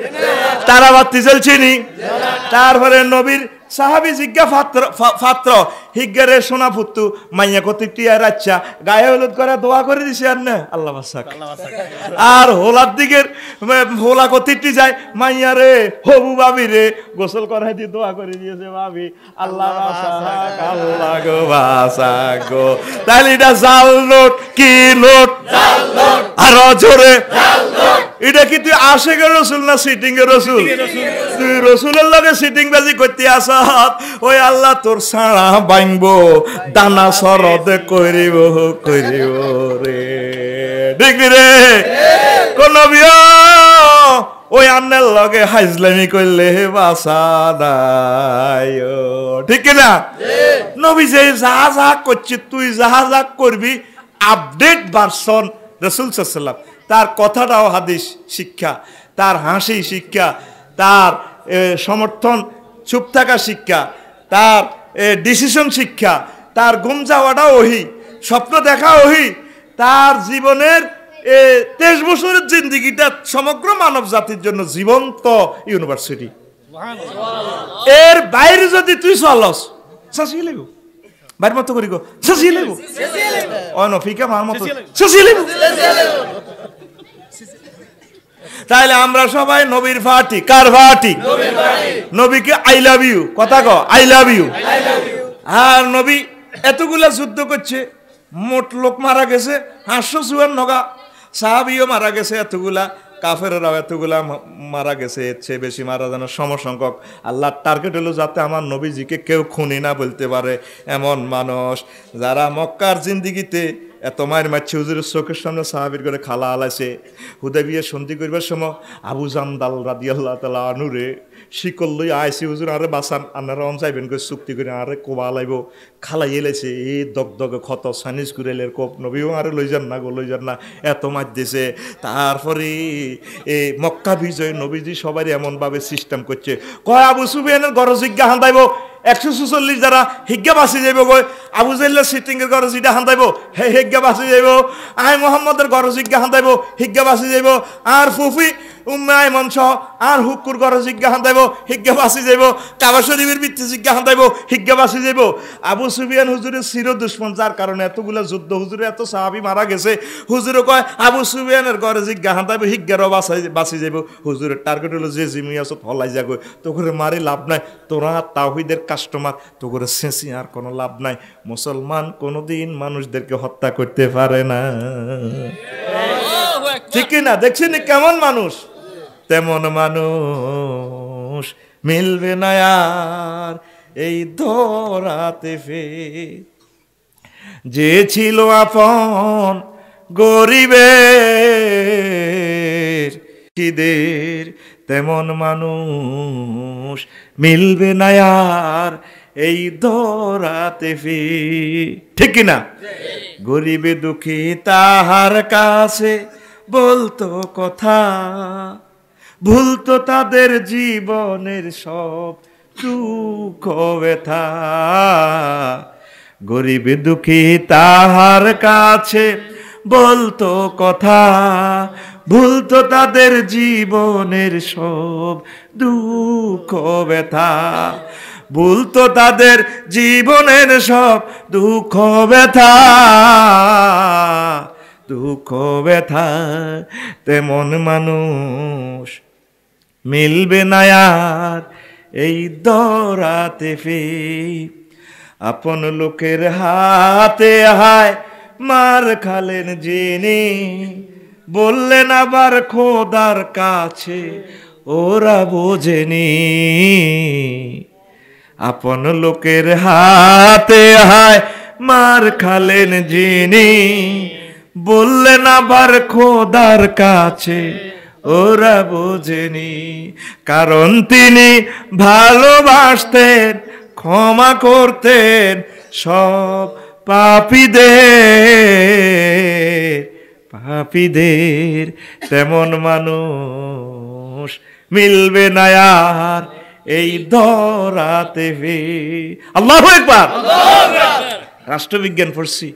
তারা বাতি জ্বলছিনি। তারপরে নবীর সাহাবি জিজ্ঞা পাত্র হিগ্গারে সোনা পুত্তু মাইয়া কতিটিয়া রাচ্চা গায়ে হলুদ করে দোয়া করে দিছে আর না আল্লাহ বাসাক। আর হোলার দিকের হোলা কতিটি যায় মাইয়া রে হবু ভাবি রে গোসল করাই দিয়ে দোয়া করে দিয়েছে ভাবি আল্লাহ বাসাক, আল্লাহ গো বাসাক গো। তাহলে এটা জাল নোট। কি নোট? আর জোরে এটা কি তুই আশেকের রসুল না সিটিং এর রসুল? তুই রসুলের লগে সিটিং বাজি করতে আস, ওই আল্লাহ তোর সাড়া বাইনবো দানা সরদে করিব করিব রে, দেখবি রে কোন বিয়া ওই আন্নের লগে হাইজলামি করলে বাসা নাই, ঠিক না? নবী যে যাহা যাহা করছে তুই যাহা যাহা করবি আপডেট ভার্সন রাসূল সাল্লাল্লাহু আলাইহি ওয়াসাল্লাম। তার কথাটাও হাদিস শিক্ষা, তার হাসি শিক্ষা, তার সমর্থন চুপ থাকা শিক্ষা, তার ডিসিশন শিক্ষা, তার ঘুম যাওয়াটা ওহি, স্বপ্ন দেখা ওহি, তার জীবনের 23 বছরের জিন্দিগিটা সমগ্র মানব জাতির জন্য জীবন্ত ইউনিভার্সিটি। এর বাইরে যদি তুই চলস শাসিয়ে লেগো বাইর মতো করি গো শাসিয়ে লেগো অনফিকা মার মতো শাসিয়ে লেগো। তাইলে আমরা সবাই নবীর ফাটি। কার ফাটি? নবীকে আই লাভ ইউ কথা কও, আই লাভ ইউ। আর নবী এতগুলা যুদ্ধ করছে, মোট লোক মারা গেছে 854 সাহাবীও মারা গেছে এতগুলা, কাফেররাও এতগুলা মারা গেছে, এর চেয়ে বেশি মারা যেন সমসংখ্যক। আল্লাহর টার্গেট হলো যাতে আমার নবীজিকে কেউ খুনি না বলতে পারে এমন মানুষ যারা মক্কার জিন্দিগিতে এত মায়ের মারছে। হুজুরের চোখের সামনে সাহাবীর করে খালা আলাইছে। হুদাইবিয়া সন্ধি করবার সময় আবু জামদাল রাদিয়াল্লাহু তাআলা আনুরে শিকল লই আইসি, হুজুর আরে বাসান আপনারা অন যাইবেন করে চুক্তি করে আরে কোবা লাইব খালাই এলাইছে এই দগদগে ক্ষত সানিস কুরেলের কোপ। নবীও আরে লই যান না গো লই যান না, এত মার দিছে। তারপরে এই মক্কা বিজয় নবীজি সবারই এমনভাবে সিস্টেম করছে, কয় আবু সুফিয়ানের গরজ জিজ্ঞা হান্দাইব 146 যারা হিজ্ঞা বাঁচি যাইব, কই আবু জাহলের সিটিং এর গরজ ইটা হান্দাইব হিজ্ঞা বাঁচি যাইব, আই মোহাম্মদের গরজ হিজ্ঞা হান্দাইব হিজ্ঞা বাঁচি যাইব। আর ফুফি উম্মায় মঞ্চ আর হুকুর ঘরে জিজ্ঞাসা দেব হিজ্ঞা বাসি যাইব কাবা শরীফের ভিত্তি জিজ্ঞাসা দেব হিজ্ঞা বাসি যাইব আবু সুফিয়ান হুজুরের চির দুশ্মন যার কারণে এতগুলা যুদ্ধ হুজুরে এত সাহাবী মারা গেছে হুজুরে কয় আবু সুফিয়ানের ঘরে জিজ্ঞাসা দেব হিজ্ঞারও বাসি যাইব হুজুরের টার্গেট হলো যে জিমি আছো হলাই যাগো তো করে মারি লাভ নাই তোরা তাওহীদের কাস্টমার তো করে শেষি আর কোনো লাভ নাই মুসলমান কোনোদিন মানুষদেরকে হত্যা করতে পারে না ঠিক না দেখছেন কেমন মানুষ তেমন মানুষ মিলবে না আর এই ধরাতে ফের যে ছিল আপন গরিবের খিদের তেমন মানুষ মিলবে না আর এই ধরাতে ফের ঠিক না গরিবে দুঃখী তাহার কাছে বলতো কথা ভুলতো তাদের জীবনের সব দুঃখ ব্যথা গরিব দুঃখী তাহার কাছে বলতো কথা ভুলতো তাদের জীবনের সব দুঃখ ব্যথা ভুলতো তাদের জীবনের সব দুঃখ ব্যথা দুঃখ ব্যথা তেমন মানুষ মিলবে না আর এই ধরাতে ফের আপন লোকের হাতে হায় মার খালেন যিনি বললেন আবার খোদার কাছে ওরা বোঝেনি আপন লোকের হাতে হায় মার খালেন যিনি বললেন আবার খোদার কাছে ওরা বোঝেনি কারণ তিনি ভালোবাসতেন ক্ষমা করতেন সব পাপীদের তেমন মানুষ মিলবে না আর এই ধরাতে ফের আল্লাহু আকবার রাষ্ট্রবিজ্ঞান পড়ছি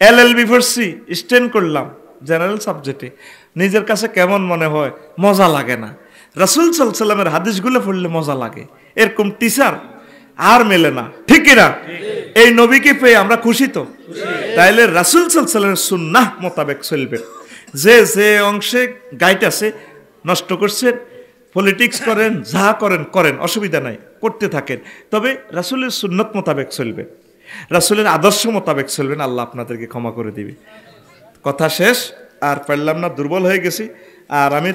LLB পড়ছি স্ট্যান্ড করলাম জেনারেল সাবজেক্টে নিজের কাছে কেমন মনে হয় মজা লাগে না রাসূল সাল্লাল্লাহু আলাইহি ওয়াসাল্লামের হাদিসগুলো পড়লে মজা লাগে এরকম টিচার আর মেলে না ঠিক কি না এই নবীকে পেয়ে আমরা খুশি তো তাইলে রাসূল সাল্লাল্লাহু আলাইহি ওয়াসাল্লামের সুন্নাহ মোতাবেক চলবে যে যে অংশে গাইড আছে নষ্ট করছেন পলিটিক্স করেন যা করেন অসুবিধা নাই করতে থাকেন তবে রাসূলের সুন্নাত মোতাবেক চলবে রাসূলের আদর্শ মোতাবেক চলবেন আল্লাহ আপনাদেরকে ক্ষমা করে দিবে কথা শেষ আর পারলাম না দুর্বল হয়ে গেছি আর আমি